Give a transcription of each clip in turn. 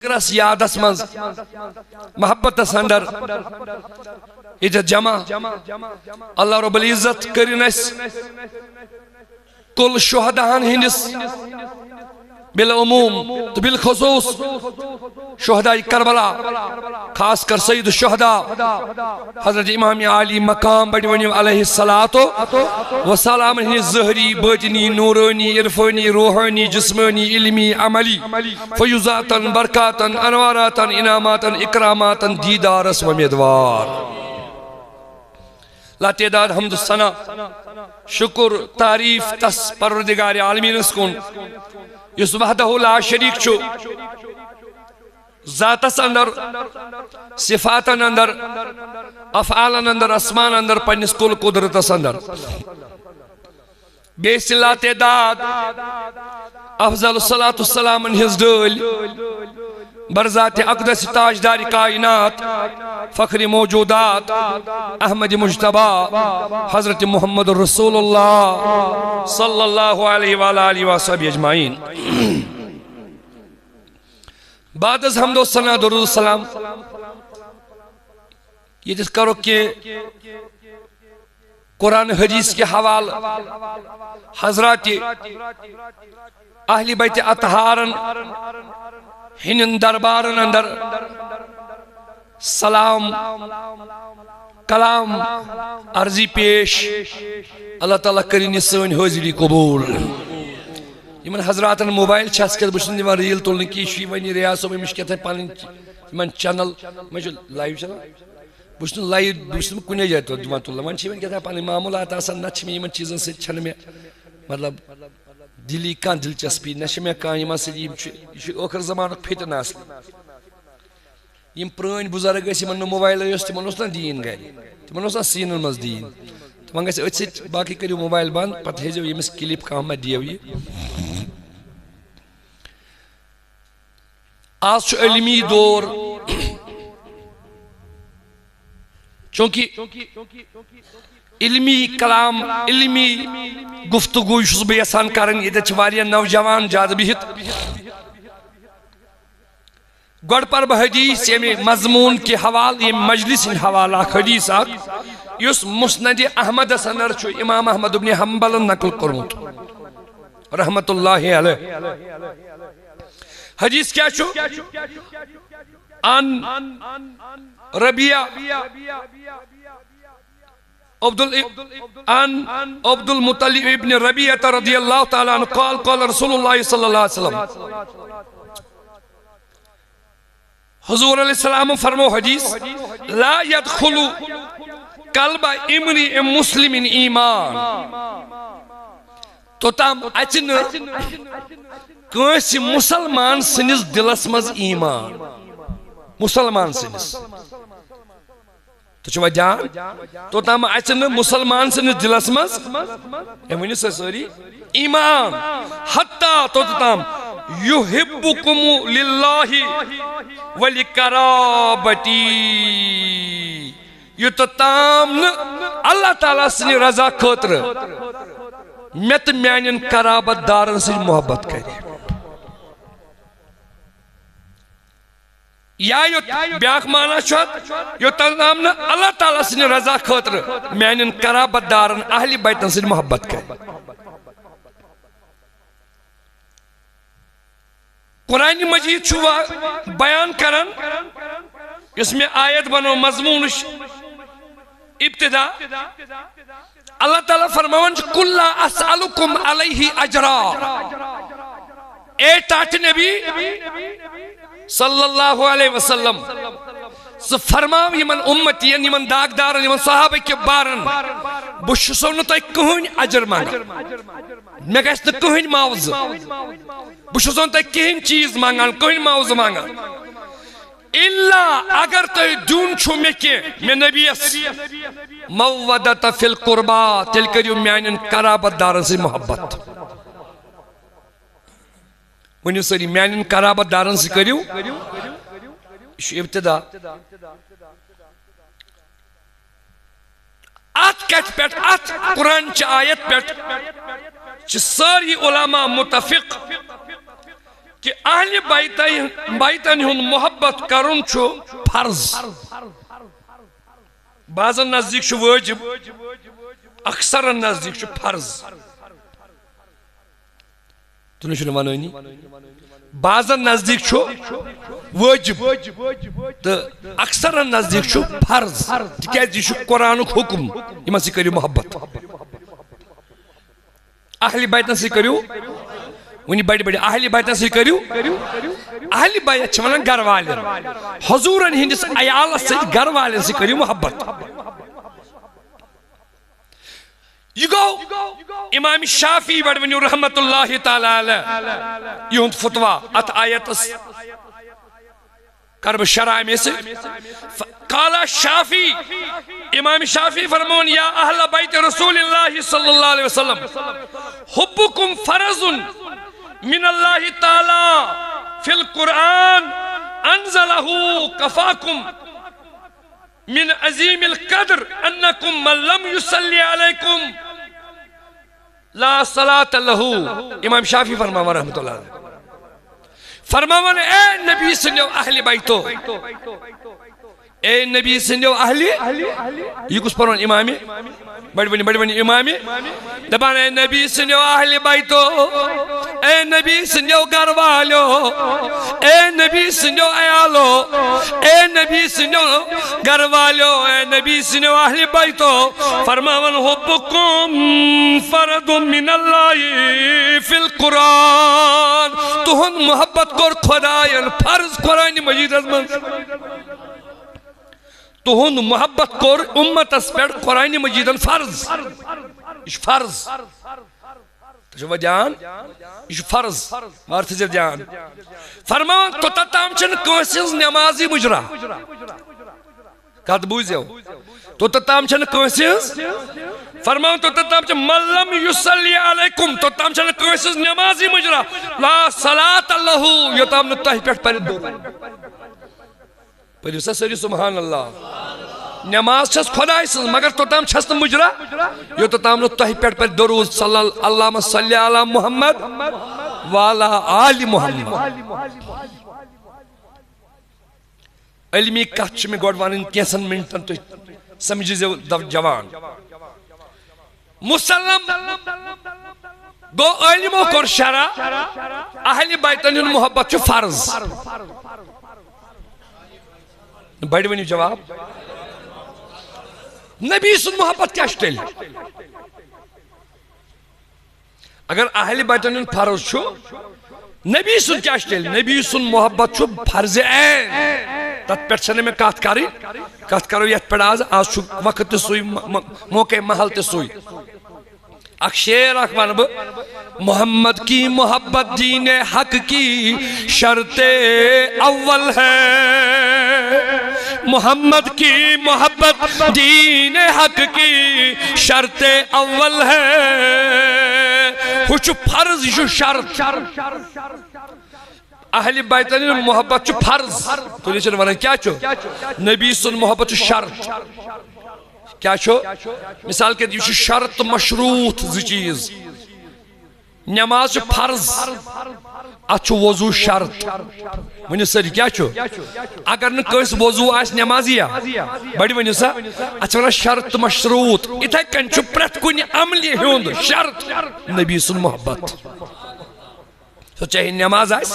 رس یادس منز محبت اندر یہ جمع اللہ رب العزت کرن اس کل شہدہن ہندس بالعموم تو بالخصوص شہداء کربلا خاص کر سید الشہداء حضرت امام علی مقام بڑی علیہ السلام ہندی ظہری باطنی نورانی عرفانی روحانی جسمانی علمی عملی فیوزاتا برکاتا انواراتا انعاماتا اکراماتا دیدارس و میدوار لا تعداد حمد الثنا شکر تعریف تس پروردگار عالمین اسکن یس وحدہ لا شریک چھو ذاتس اندر صفاتن اندر افعالن اندر اسمان اندر پنس کل قدرتس اندر بیس لا تعداد افضل الصلاة والسلام انہز دول برذات اقدس تاجدار کائنات فخر موجودات احمد مجتبہ حضرت محمد رسول اللہ صلی اللہ علیہ وآلہ وآلہ اجمعین بعد از حمد و ثنا درود السلام یہ جس کرو کہ قرآن حدیث کے حوال حضرات اہل بیت اطہارن ہنن دربارن اندر سلام کلام عرضی پیش اللہ تعالیٰ کرین سن حاضری قبول یمن حضراتن موبائل چھس کے بشن دیوان ریل تولن کی شی ونی ریاض صاحب مش کہتے پانن یمن چینل مجھ لائیو چلا بشن لائیو بشن کنے جائے تو دیوان تولن من چھ ون کہتے پانن معاملات آسان نہ چھ یمن چیزن سے چھن میں مطلب دلی کان دلچسپی نش میں کان یمن سے یہ اوکر زمانک پھٹن اصل یم پرٲنۍ بزرگ ٲسۍ یمن موبایل ٲس تمن اوس نہ دین گرِ تمن اوس نہ سینن منٛز دین تمن گژھِ أتھۍ سۭتۍ باقٕے کٔرِو موبایل بند پتہٕ ہیزیو ییٚمِس کلپ کانٛہہ ما دِیو یہِ آز چھُ علمی دور چونکہ علمی کلام علمی گفتگو چھُس بہٕ یژھان کرٕنۍ ییٚتٮ۪تھ چھِ واریاہ نوجوان زیادٕ بِہِتھ گۄڈٕ پرٕ بہٕ حدیث ییٚمہِ مضموٗن کہِ حوالہٕ ییٚمہِ مجلس ہٕنٛدۍ حوالہٕ اکھ حدیث اکھ یُس مسند احمدس اندر چھُ امام احمد بن حنبلن نقل کوٚرمُت رحمت اللہ علیہ حدیث کیا چھُ ان ربیہ عن عبد المطلب ابن ربیعہ رضی اللہ تعالیٰ عنہ قال قال رسول اللہ صلی اللہ علیہ وسلم حضور علیہ السلام فرمو حدیث لا يدخل قلب امرئ مسلم ایمان توتام اچن کٲنٛسہِ مسلمان سٕنٛدِس دلس منٛز ایمان مسلمان سٕنٛدِس تو چھو جان توتام اچن مسلمان سٕنٛدِس دلس منٛز ؤنِو سا سٲری ایمان حتی توتام یحبکم للہ ولقرابتی یوتام اللہ تعالیٰ سنی رضا خاطر مے تو میانن قرابت دارن سے محبت کرے یا بیاکھ مانا چھت یوتام اللہ تعالیٰ سنی رضا خاطر میانن قرابت دارن اہل بیتن سے محبت کرے قرآن مجید چھوا بیان کرن اس میں آیت بنو مضمون ابتدا اللہ تعالیٰ فرماون قُلْ لَا أَسْأَلُكُمْ عَلَيْهِ أَجْرًا اے ٹاٹ نبی صلی اللہ علیہ وسلم سو فرماو یمن امتین یمن داغدارن یمن صحابہ کے بارن بشسو نہ تو کہن اجر مانگا میں گھس نہ کہن معاوض بشسو نہ تو کہن چیز مانگا کہن معاوض مانگا اللہ اگر تو دون چھو میں کے میں نبیس مودت فی القربہ تل کریو میانن قرابت دارن سے محبت ونیو سری میانن قرابت دارن سے کریو یہ ابتدا ات کت پیٹ ات قرآن چا آیت پیٹ چھ ساری علماء متفق کہ اہل بیتن ہن محبت کرن چھو فرض بعضن نزدیک چھو واجب اکثر نزدیک چھو فرض تو نشو نوانوینی بعضن نزدیک چھو واجب تو اکثر نزدیک چھو فرض تکیز یہ چھو قرآن حکم یہ سے کریو محبت اہل بیتن سے کریو ونی بڑی بڑی اہل بیتن سے کریو اہل بیت چھوانن گھر والن حضورن ہندس عیال سے گھر والن سے کریو محبت یہ گو امام شافعی بڑ ونیو رحمت اللہ تعالی علیہ یہ ہند فتوہ ات آیت کرب شرع میں سے قال شافعی امام شافعی فرمون یا اہل بیت رسول اللہ صلی اللہ علیہ وسلم حبکم فرض من اللہ تعالی فی القرآن انزلہ کفاکم من عظیم القدر انکم من لم یصلی علیکم لا صلاة لہو امام شافعی فرماوا رحمت اللہ علیہ فرماوا نے اے نبی سنیو اہل بیتو اے نبی سنیو اہلی یہ کس پرون امامی بڑی بنی امامی دبان اے نبی سنیو اہل بیتو اے نبی سنیو گھر والو اے نبی سنیو عیالو اے نبی سنیو گھر والو اے نبی سنیو اہل بیتو فرماون حبکم فرد من اللہ فی القرآن تہن محبت کر خدایان فرض قرآن مجید از من تہن محبت کر امت اس پر قرآن مجیدن فرض اش فرض تشوف جان اش فرض مارت جان فرمان تو تتام چن کوسز نمازی مجرا کات بوزیو تو تتام چن کوسز فرمان تو تتام چن ملم یصلی علیکم تو تتام چن کوسز نمازی مجرا لا صلاة لہو یتام نتاہی پیٹ پر دور پر اسا سری سبحان اللہ نماز چھس خدای سن مگر توتام چھس مجرا یہ توتام نو تہی پیٹ پر درود صلی اللہ صلی علی محمد والا آل محمد علمی کچھ میں گوڑوان کیسن منٹن تو سمجھے جوان مسلم گو علمو کر شرع اہل بیتن محبت چھو فرض بڑی ونی جواب نبی سن محبت کیا شتل اگر اہل بیتن فرض چھو نبی سن کیا شتل نبی سن محبت چھو فرض این تت پیٹ چھنے میں کات کرو یت پیٹ آز چھو وقت تے سوئی موقع محل تے سوئی اک شیر اکبر محمد کی محبت دین حق کی شرط اول ہے محمد کی محبت دین حق کی شرط اول ہے خوش فرض یہ شرط اہل بیتن محبت چو فرض تو لیچن ورن کیا چو نبی سن محبت چو شرط کیا چھو مثال کے دیو شرط مشروط زی چیز نماز فرض اچھو وضو شرط ونیو سر کیا چھو اگر نکویس وضو آس نمازیا بڑی ونیو سا اچھو نا شرط مشروط اتھا کن چھو پرت کنی عملی ہوند شرط نبی سن محبت تو چاہے نماز آس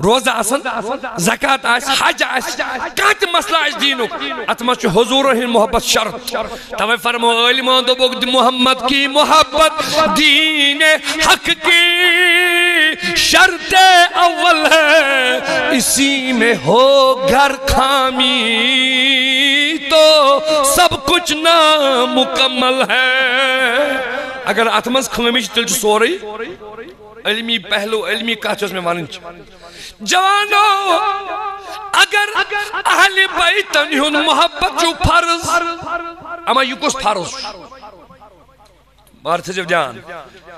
روزہ آسن زکاة آس حج آس کانت مسئلہ آس دینو اتما چھو حضور ہن محبت شرط توے فرمو علمان دو بگد محمد کی محبت دین حق کی شرط اول ہے اسی میں ہو گھر خامی تو سب کچھ نامکمل ہے اگر اتمز خامیش تل چھو سو رہی علمی پہلو علمی کاچوز میں ماننچ جوانو اگر اہل بیتن ہن محبت جو فرض اما یکس فرض بارت جب جان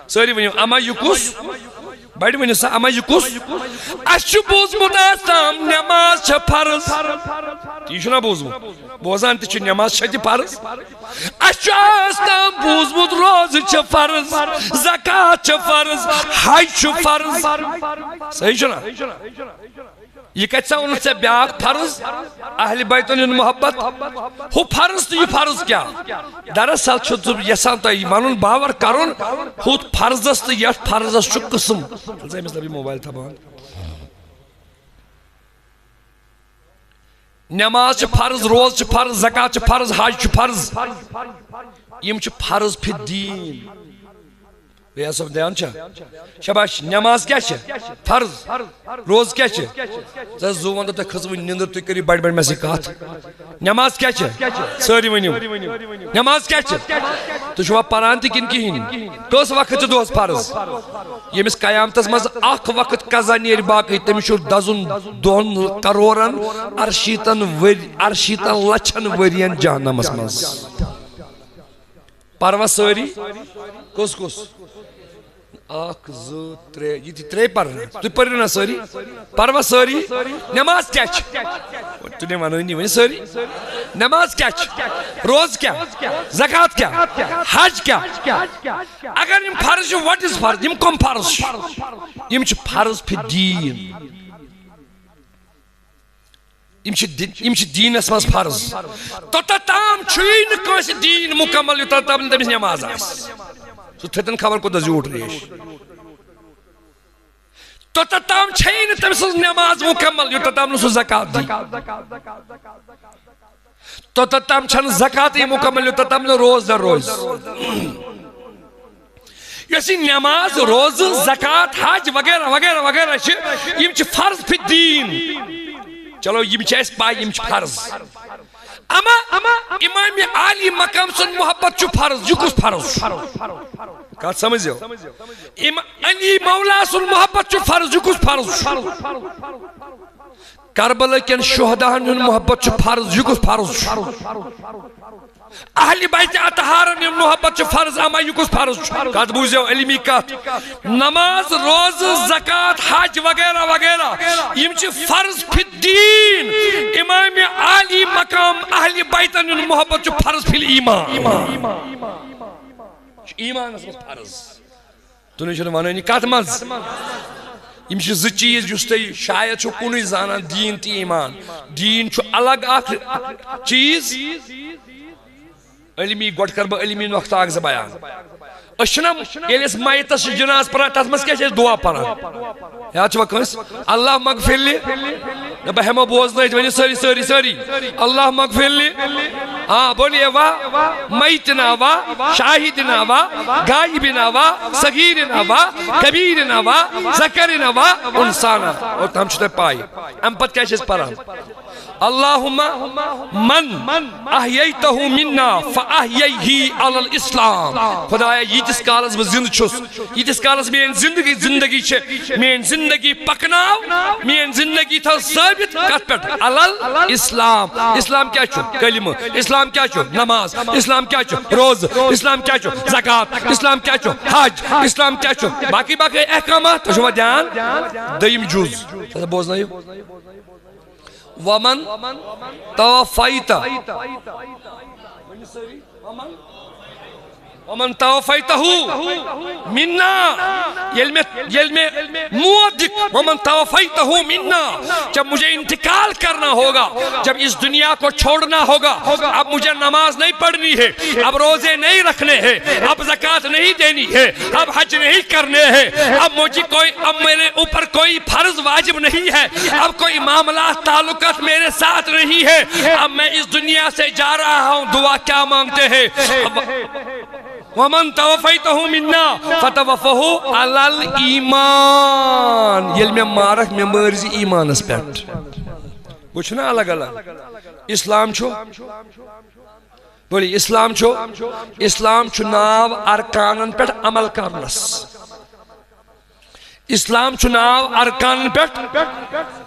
سوری ونیو اما یکس بڑی ونیو سا اما یہ کس اچھو بوزمت آسام نماز چھ فرض تی چھو نا بوزمت بوزان تی چھ نماز چھ تی فرض اچھو آسام بوزمت روز چھ فرض زکاة چھ فرض حج چھ فرض صحیح چھو نا یہ کہتا ہے انہوں سے بیاق فرض اہل بیتن محبت ہو فرض تو یہ فرض کیا دراصل چھو یسان تو ایمانون باور کرون ہو فرض است یہ فرض است چو قسم چلتے مثل ابھی موبائل تھا بہن نماز چھ فرض روز چھ فرض زکاة چھ فرض حج چھ فرض یم چھ فرض پھر دین بیاس آف دیان چھا شباش نماز کیا چھا فرض روز کیا چھا زو وندہ تا خزوی نندر تو کری بڑھ بڑھ میں سے کہا تھا نماز کیا چھا سوری ونیو نماز کیا چھا تو شوا پرانتی کن کی ہی کس وقت دوز فرض یہ مس قیامت از مز آخ وقت قضا نیر باقی تمیشو دزن دون کرورن ارشیتن لچن ورین جہنم از مز پروا سوری کس اخ زو ترے یہ تھی ترے پرنا تو پرنا سوری پروا سوری نماز کیا چھ تو نے مانو نہیں ونی سوری نماز کیا چھ روز کیا زکاة کیا حج کیا اگر یم فرض چھو what is فرض یم کم فرض یم چھ فرض پھر دین یم چھ دین اس ماز فرض تو تام چھوئی نکوش دین مکمل یوتا تام تمیس نماز آس سو تھتن خبر کو دزیوٹ ریش تو تام چھئی نتمیس نماز مکمل یوتا تام نسو زکاة دی تو تام چھن زکاة ای مکمل یوتا تام روز در روز یسی نماز روز زکاة حج وغیرہ وغیرہ وغیرہ یم چھ فرض پھر دین چلو یہ بھی اس پائی یہ فرض اما امام عالی مقام سن محبت چو فرض جو کس فرض کہا سمجھو علی مولا سن محبت چو فرض جو کس فرض کربلا کن شہدان محبت چو فرض جو کس فرض اہلی بیت اطہارن محبت چو فرض اما یہ کس فرض کہا بوزیو علمی کہت نماز روز زکاة حج وغیرہ وغیرہ یم چھ فرض پھر دین امام عالی مقام اہلی بیتن محبت چو فرض پھر ایمان ایمان اس فرض تو نے شروع مانو کہت مز یم چھ زی چیز جس تی شاید چھو کنوی زانا دین تی ایمان دین چھو الگ آخر چیز علمی گوڑ کر با علمی وقت آگ زبایان اشنم یعنی اس مائتس جناز پرا تازمس کیا چیز دعا پرا یا چھو کنس اللہ مغفر لی نبا ہمہ بوز نہیں ونی سری سری سری اللہ مغفر لی بولیے وا میتنا وا شاہدنا وا غائبنا وا صغیرنا وا کبیرنا وا ذکرنا وا انسانا اور ہم چھتے پائی ام پت کیا چیز پرا اللہم من احییتہو منا فاحییہی علی الاسلام خدایا یہ جس کالس میں زند چھس یہ جس کالس میں زندگی چھے میں زندگی پکناو میں زندگی تھا ثابت کت پٹ علی الاسلام اسلام کیا چھو کلمہ اسلام کیا چھو نماز اسلام کیا چھو روز اسلام کیا چھو زکاة اسلام کیا چھو حج اسلام کیا چھو باقی احکامات تو شما دھیان دیم جوز بوزنا یہ ومن توفیت ومن توفیتہو منا یل میں موت ومن توفیتہو منا جب مجھے انتقال کرنا ہوگا جب اس دنیا کو چھوڑنا ہوگا اب مجھے نماز نہیں پڑھنی ہے اب روزے نہیں رکھنے ہیں اب زکاة نہیں دینی ہے اب حج نہیں کرنے ہیں اب میرے اوپر کوئی فرض واجب نہیں ہے اب کوئی معاملات تعلقات میرے ساتھ نہیں ہے اب میں اس دنیا سے جا رہا ہوں دعا کیا مانگتے ہیں ومن توفیتہو منا فتوفہو علی الایمان یل میں مارک میں مرزی ایمان اس پیٹ بچھنا الگ الگ اسلام چھو بولی اسلام چھو ناو ارکانن پیٹ عمل کرنس اسلام چھو ناو ارکانن پیٹ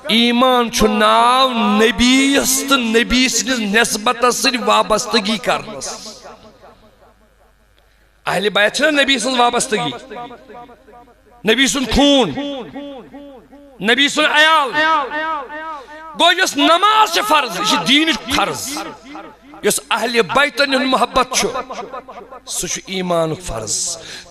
ایمان چھو ناو نبیست نبی سنس نسبت سر وابستگی کرنس اہل بیت چھنا نبی سنس وابستگی نبی سن خون نبی سن عیال گو یس نماز فرض یہ دین فرض یس اہل بیتن محبت سو ایمان فرض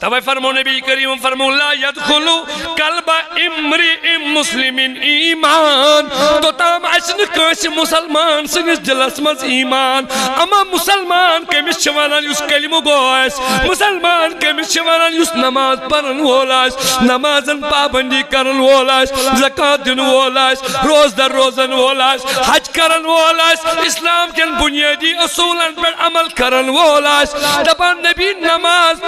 توے فرمو نبی کریم فرمو لا يدخلو قلب امرئ مسلم ایمان تو تام اسن کس مسلمان سنس دلس مز ایمان اما مسلمان کمس چوانان یس کلمہ گوس مسلمان کمس چوانان یس نماز پڑھن وولاس نمازن پابندی کرن وولاس زکات دن وولاس روز در روزن وولاس حج کرن وولاس اسلام کن بنیادی اصولن پر عمل کرن وولاس دپان نبی نماز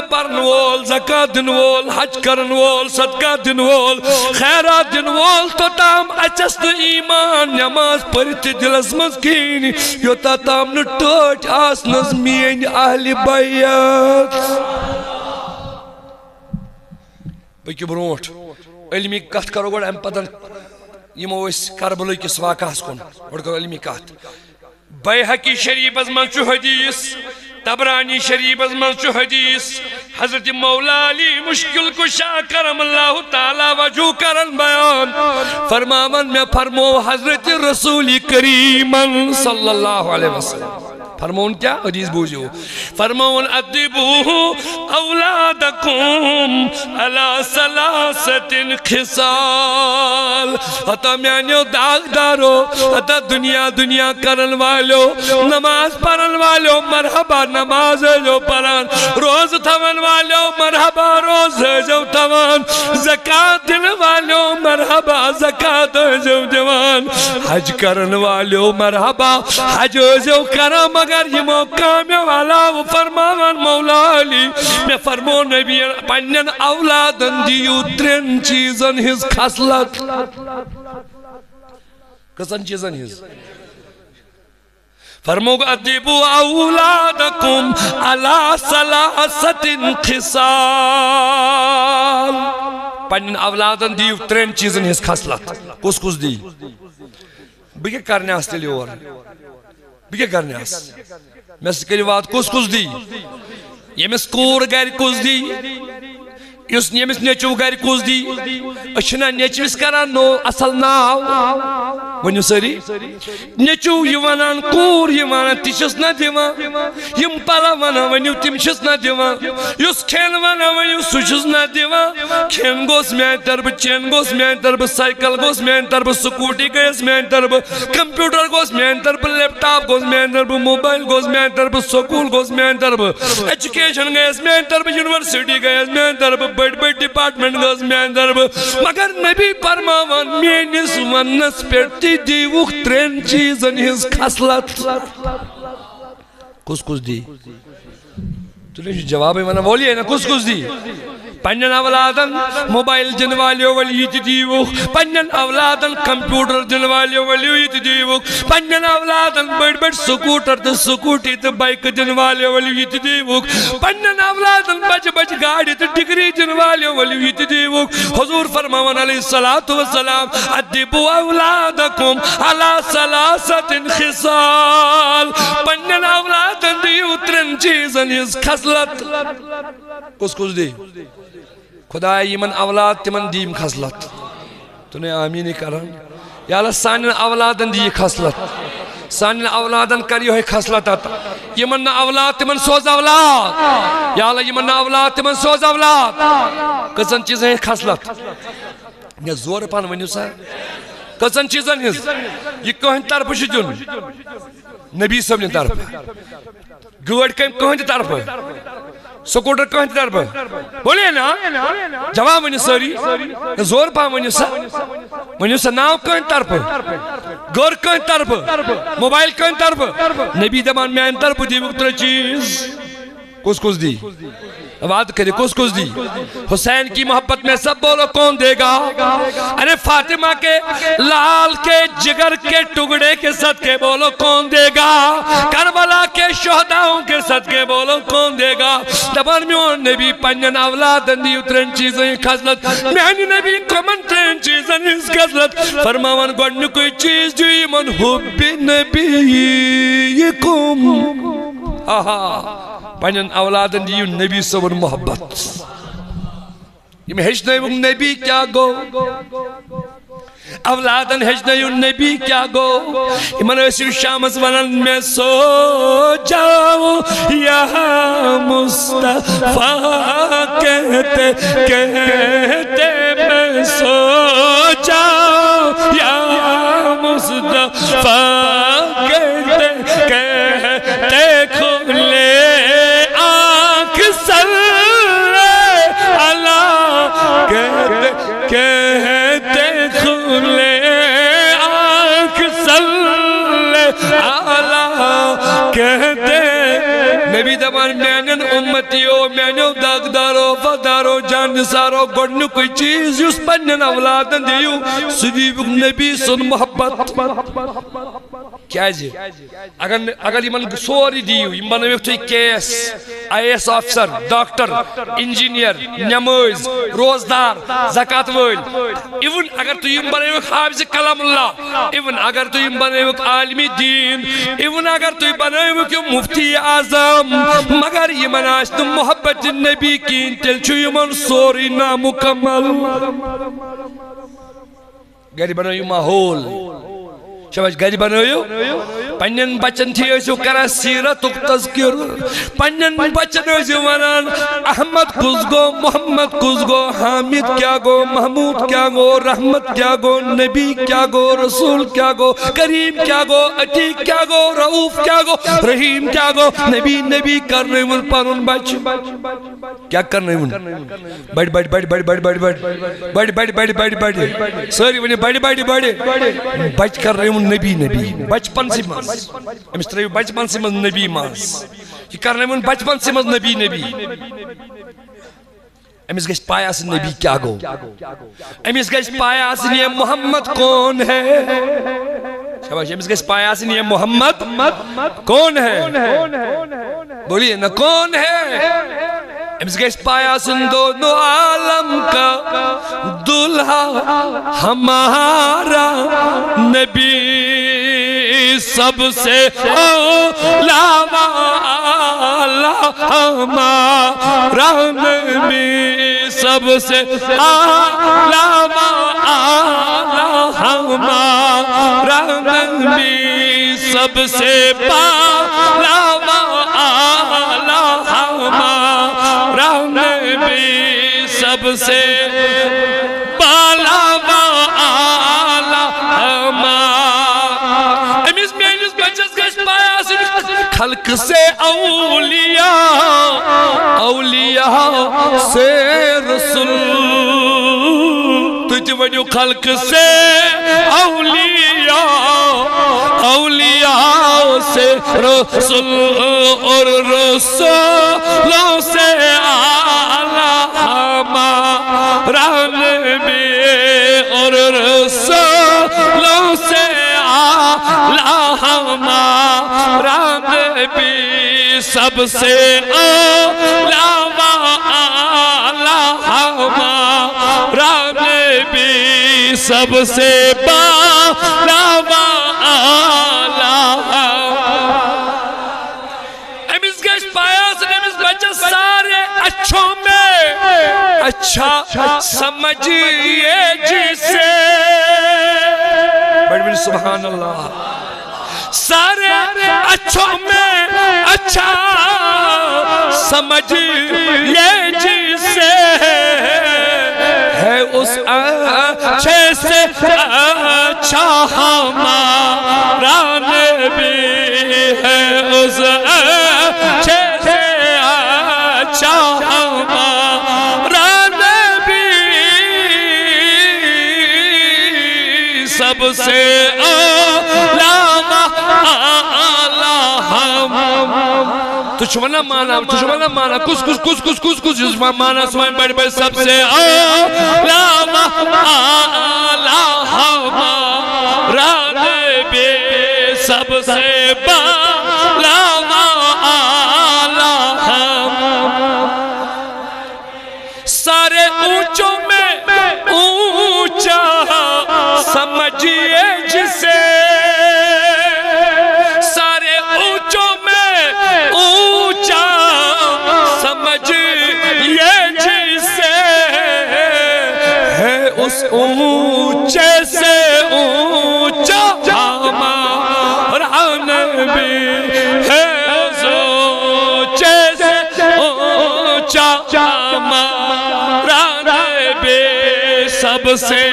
پڑھن وول زکات دن وول حج کرن وول صدقات دن وول خیرات دن وول تو تام اچست ایمان نماز پڑھت دلس مز کین یوتا تام نہ ٹوٹ آسنس مین اہل بیت پکیو برونٹ علمی کت کرو گوڑ ام پتن یمو اس کربلو کس واقعس کن گوڑ کرو علمی کت بیحقی شریف از من چو حدیث تبرانی شریف از من چو حدیث حضرت مولا علی مشکل کشا کرم اللہ تعالی وجو کرن بیان فرماون میں فرمو حضرت رسول کریم صلی اللہ علیہ وسلم فرمون کیا حدیث بوجھو فرمون ادبوہ اولادکم علی ثلاثت خصال حتا میانیو داغ دارو حتا دنیا کرن والو نماز پڑھن والو مرحبا نماز جو پڑھن روز تھون والو مرحبا روز جو تھون زکاة دن والو مرحبا زکاة جو دیوان حج کرن والو مرحبا حج جو کرم مگر یہ موقع میں والا وہ فرماون مولا علی میں فرمو نبی پنن اولادن دیو ترین چیزن ہز خصلت کسن چیزن ہز فرمو ادبو اولادکم علی ثلاثت خصال پنن اولادن دیو ترین چیزن ہز خصلت کس کس دی بکے کرنے آستے لیے اور بکے کرنے آس میں سکری بات کس کس دی یمس کور گر کس دی یمس نیچو گر کس دی اچھنا نیچوس کران نو اصل ناو ونیو سری نیچو یوانان کور یوانان تیچس نا دیوان یم پالا وانا ونیو تیمچس نا دیوان یس کھین وانا ونیو سوچس نا دیوان کھین گوس میں طرف چین گوس میں طرف سائیکل گوس میں طرف سکوٹی گوس میں طرف کمپیوٹر گوس میں طرف لیپ ٹاپ گوس میں طرف موبائل گوس میں طرف سکول گوس میں طرف ایجوکیشن گوس میں طرف یونیورسٹی گوس میں طرف بڑ ڈپارٹمنٹ گوس میں طرف مگر نبی فرماون مینس ونس پیٹی دیوک ترین چیزن ہز خصلت کس کس دی تو لیش جواب منا بولیے نا کس کس دی پنن اولادن موبائل دن والیو ولی دیوک پنن اولادن کمپیوٹر دن والیو ولی دیوک پنن اولادن بڑ سکوٹر تو سکوٹی تو بائک دن والیو ولی دیوک پنن اولادن بچ گاڑی تو ڈگری دن والیو ولی دیوک حضور فرماون علیہ السلام ادبو اولادکم علی ثلاثت خصال پنن اولادن دیو ترین چیزن ہز خصلت کس کس دی خدا یمن اولاد تمن دیم خصلت تو نے آمین کرن یا اللہ سانن اولادن دی خصلت سانن اولادن کریو ہے خصلت آتا یمن اولاد تمن سوز اولاد یا اللہ یمن اولاد تمن سوز اولاد کسن چیزیں خصلت یا زور پان ونیو سا کسن چیزن ہز یہ کہیں طرف شجن نبی صلی اللہ علیہ وسلم طرف گوڑ کہیں طرف سکوٹر کہیں طرف بولیے نا جواب ونیو ساری زور پا ونیو سا ناو کہیں طرف گور کہیں طرف موبائل کہیں طرف نبی دمان میں ان طرف دی مختلف چیز کس کس دی آواز کرے کس کس دی حسین کی محبت میں سب بولو کون دے گا ارے فاطمہ کے لال کے جگر کے ٹکڑے کے صدقے بولو کون دے گا کربلا کے شہداؤں کے صدقے بولو کون دے گا دبان میں نبی پنجن اولادن دی اترین چیزیں خصلت میں نبی کمن ترین چیزیں اس خصلت فرماون گوڑن کوئی چیز جو من حب نبیکم پنجن اولادن دیو نبی صبر محبت یم ہیچنٲیوُکھ نبی کیا گو اولادن ہیچنٲیو نبی کیا گو یمن ٲسِو شامس ونان میں سو جاؤ یا مصطفیٰ کہتے کہتے میں سو جاؤ یا مصطفیٰ کہتے کہتے کھلے آنکھ صلی اللہ کہتے کہتے کھلے آنکھ صلی اللہ کہتے نبی دمان میانن امتیو میانیو داغدارو فدارو جانسارو گوڑنو کوئی چیز یوس پنن اولادن دیو صدیق نبی سن محبت کیا جی اگر یمن سوری دیو یم بنویک توی کیس I S officer doctor engineer نماز روزدار زکاة ویل ایون اگر تو یم بنویک حافظ کلام اللہ ایون اگر تو یم بنویک عالمی دین ایون اگر تو یم بنویک مفتی اعظم مگر یمن آشت محبت نبی کین تل چھو یمن سوری نامکمل گھر بنویو ماحول شباش گھر بنویو پنن بچن تھی ایسو کرا سیرتک تذکر پنن بچن ایسو ونان احمد کس گو محمد کس گو حامد کیا گو محمود کیا گو رحمت کیا گو نبی کیا گو رسول کیا گو کریم کیا گو عتیق کیا گو رعوف کیا گو رحیم کیا گو نبی نبی کرنے ون پانون بچ کیا کرنے ون بڑ بڑ بڑ بڑ بڑ بڑ بڑ بڑ بڑ بڑ بڑ سوری ونی بڑ بڑ بڑ بچ کر رہے ون نبی نبی بچپن سی ماس امس ترائیو بچپن سی مز نبی ماس یہ کرنے ون بچپن سی مز نبی نبی امس گیس پایا سے نبی کیا گو امس گیس پایا سے یہ محمد کون ہے شاباش امس گیس پایا سے یہ محمد کون ہے بولیے نا کون ہے امس گیس پایا سن دونوں عالم کا دلہا ہمارا نبی سب سے اولا والا ہمارا نبی سب سے اولا والا ہمارا نبی سب سے اولا والا ہمارا نبی سب سے بالا والا امس میانس بچس گھس پایا خلق سے اولیاء اولیاء سے رسول تجھ ونیو خلق سے اولیاء اولیاء سے رسول اور رسولوں سے اعلیٰ ہمارا نبی اور رسولوں سے اعلیٰ ہمارا نبی سب سے اعلیٰ ہمارا نبی سب سے بالا والا امس گیس پایا سن امس بچہ سارے اچھوں میں اچھا سمجھئے جسے بڑھ بڑھ سبحان اللہ سارے اچھوں میں اچھا سمجھئے جسے ہے اس اچھے سے اچھا ہمارا نبی ہے اس اچھے سے اچھا ہمارا نبی سب سے تجھوانا مانا کس مانا سوائیں بڑھ بڑھ سب سے آلہ ہمارا نبی سب سے بالا سارے اونچوں میں اونچا سمجھئے جسے سارے اونچوں میں اونچا سمجھئے جسے اونچے سے اونچا ہمارا نبی ہے اونچے سے اونچا ہمارا نبی سب سے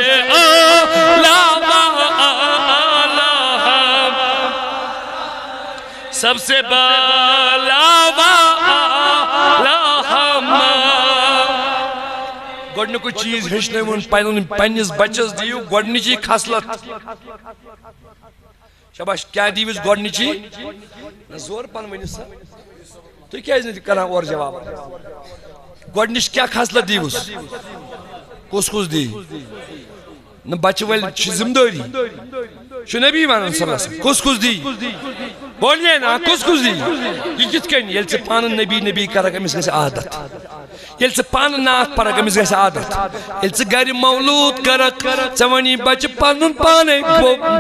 سب سے بالا گۄڈنیُکُے چیٖز ہیٚچھنٲوُن پنٛنِس بچس دِیِو گۄڈنِچی خصلت شاباش کیٛاہ دِیٖوِس گۄڈنِچی زورٕ پہن ؤنِو سا تُہۍ کیٛازِ نہٕ کران اورٕ جواب گۄڈنِچ کیٛاہ خصلت دِیٖوُس کُس کُس دی نہٕ بچہٕ وٲلۍ چھِ ذمہٕ دٲری چھُ نبی وَنان صلی اللہ علیہ وسلم کُس کُس دی بولیے نا کُس کُس دی یہِ کِتھ کٔنۍ ییٚلہِ ژٕ پانہٕ نبی نبی کرکھ أمِس گژھِ عادت ییٚلہِ ژٕ پانہٕ نعت پرکھ أمِس گژھِ عادت ییٚلہِ ژٕ گرِ مولوٗد کرکھ ژےٚ وَنی بچہٕ پنُن پانے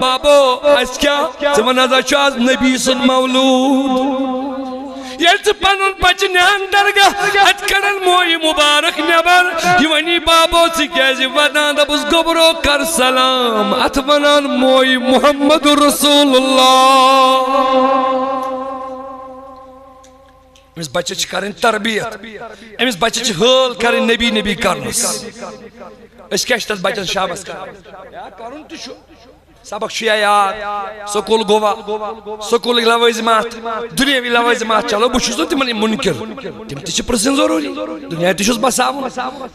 بابو اَسہِ کیٛاہ ژٕ وَن حظ چھُ آز نبی سُنٛد مولوٗد ییٚلہِ ژٕ پنُن بچہٕ نِہن درگاہ اَتہِ کڑن مویہِ مُبارک نٮ۪بر یہِ وَنی بابو ژٕ کیٛازِ وَنان دَپُس گوٚبرو کر سلام اَتھ وَنان مویہِ محمد رسول اللہ أمِس بچس چھِ کرٕنۍ تربیت أمِس بچس چھِ حٲل کرٕنۍ نبی نبی کرنس أسۍ کیٛاہ چھِ تتھ بچس شامس کران کرُن تہِ چھُ سبق چھُ یاد سکوٗل گوٚوا سکوٗلٕکۍ لوٲزِمات دُنیاوی لوٲزِمات چلو بہٕ چھُس نہٕ تِمن مُنکِر تِم تہِ چھِ پرٕژھٕنۍ ضروٗری دُنیا تہِ چھُس بساوُن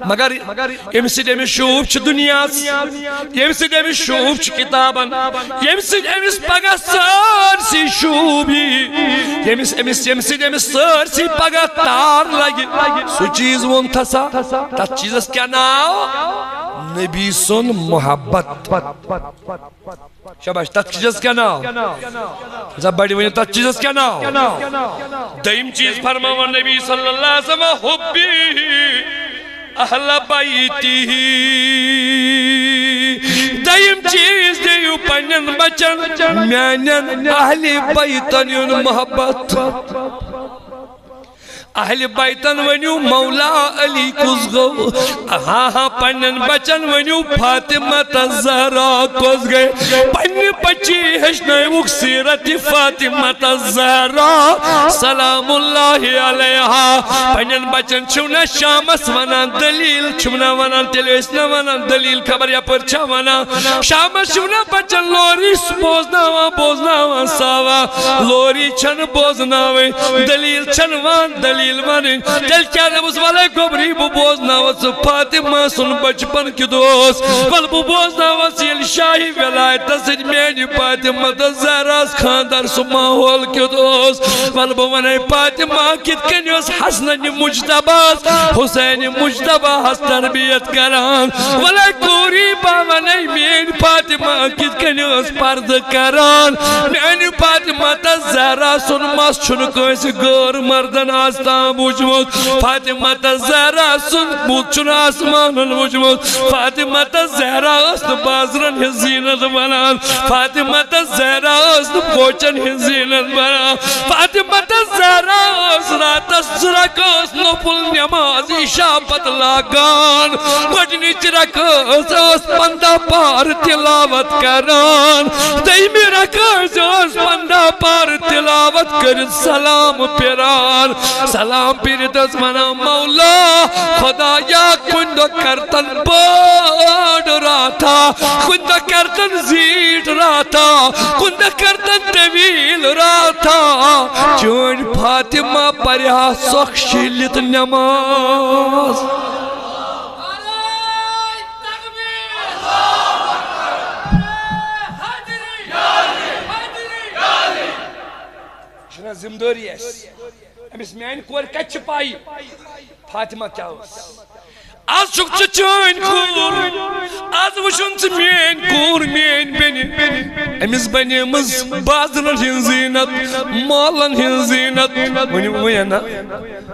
مگر ییٚمہِ سۭتۍ أمِس شوٗب چھُ دُنیاہس ییٚمہِ سۭتۍ أمِس شوٗب چھُ کِتابن ییٚمہِ سۭتۍ أمِس پگاہ سٲرسٕے شوٗب یی ییٚمہِ سۭتۍ أمِس سٲرسٕے پگاہ تار لگہِ سُہ چیٖز ووٚن تھسا تتھ چیٖزس کیٛاہ ناو نبی سُنٛد محبت شاباش تتھ چیٖزس کیٛاہ ناو بڑِ ؤنِو تتھ چیٖزس کیٛاہ ناو دوٚیِم چیٖز فرماوان نبی صلی اللہ علیہ وسلم حُبی اہل بیتہ دوٚیِم چیٖز دِیِو پنٛنٮ۪ن بچن میٛانٮ۪ن اہلِ بیتن ہُنٛد محبت اہل بیتن ونیو مولا علی کُس گوٚو ہاں پنٛنٮ۪ن بچن ونیو فاطمہ الزہرا کُس گٔے پنٛنہِ بچی ہیٚچھنٲوُکھ سیرت فاطمہ الزہرا سلام اللہ علیہا پنٛنٮ۪ن بچن چھِو نا شامس ونان دلیٖل چھِو نا ونان تیٚلہِ ٲسۍ نا ونان دلیٖل خبر یپٲرۍ چھا ونان شامس چھِو نا بچن لوری بوزناوان ساوا لوری چھنہٕ بوزناوٕنۍ دلیٖل چھنہٕ وان دلیٖل تیٚلہِ کیٛاہ دَپُس وَلے گوٚبری بہٕ بوزناوَتھ ژٕ فاطمہ سُنٛد بچپن کیُتھ اوس وَلہٕ بہٕ بوزناوَتھ ژٕ ییٚلہِ شاہی ولایتس سۭتۍ میٛانہِ فاطمہ تہٕ زہراہس خانٛدر سُہ ماحول کیُتھ اوس وَلہٕ بہٕ وَنے فاطمہ کِتھ کٔنۍ ٲس حسنہِ مجتباہس حُسینہِ مجتباہس تربیت کران وَلے کوری بہٕ وَنے میٛٲنۍ فاطمہ کِتھ کٔنۍ ٲس پردٕ کران میٛانہِ فاطمہ تہٕ زہرا سُنٛد مس چھُنہٕ کٲنٛسہِ غٲر مردن آز وُچھمُت فاطمہ زہرا سُنٛد بُتھ چھُنہٕ آسمانن وُچھمُت فاطمہ زہرا ٲس نہٕ بازرن ہٕنٛز زیٖنت بنان فاطمہ زہرا ٲس نہٕ کوچن ہٕنٛز زیٖنت بنان فاطمہ زہرا ٲس راتس 2 رکعت نفل نماز عشاء پتہٕ لاگان گۄڈنِچ رکعت ٲس 15 پار تلاوت کران دوٚیمہِ رکعت ٲس 15 پار تلاوت کٔرِتھ سلام پھِران سلام پھِرِتھ ٲس ونان مولا خۄدایا کُنہِ دۄہ کرتن بٔڑ راتھا کُنہِ دۄہ کرتن زیٖٹھ راتھا کُنہِ دۄہ کرتن طویٖل راتھا چٲنۍ فاطمہ پرِ ہا سۄکھ شیٖلِتھ نٮ۪ماز چھُنا ذمہٕ دٲری اَسہِ أمِس میٛانہِ کورِ کتہِ چھِ پَے فاطمہ کیٛاہ ٲس آز چھُکھ ژٕ چٲنۍ کوٗر آز وٕچھُن ژٕ میٛٲنۍ کوٗر میٛٲنۍ بیٚنہِ أمِس بنیمٕژ بازرن ہٕنٛز زیٖنت مالن ہٕنٛز زیٖنت ؤنِو نا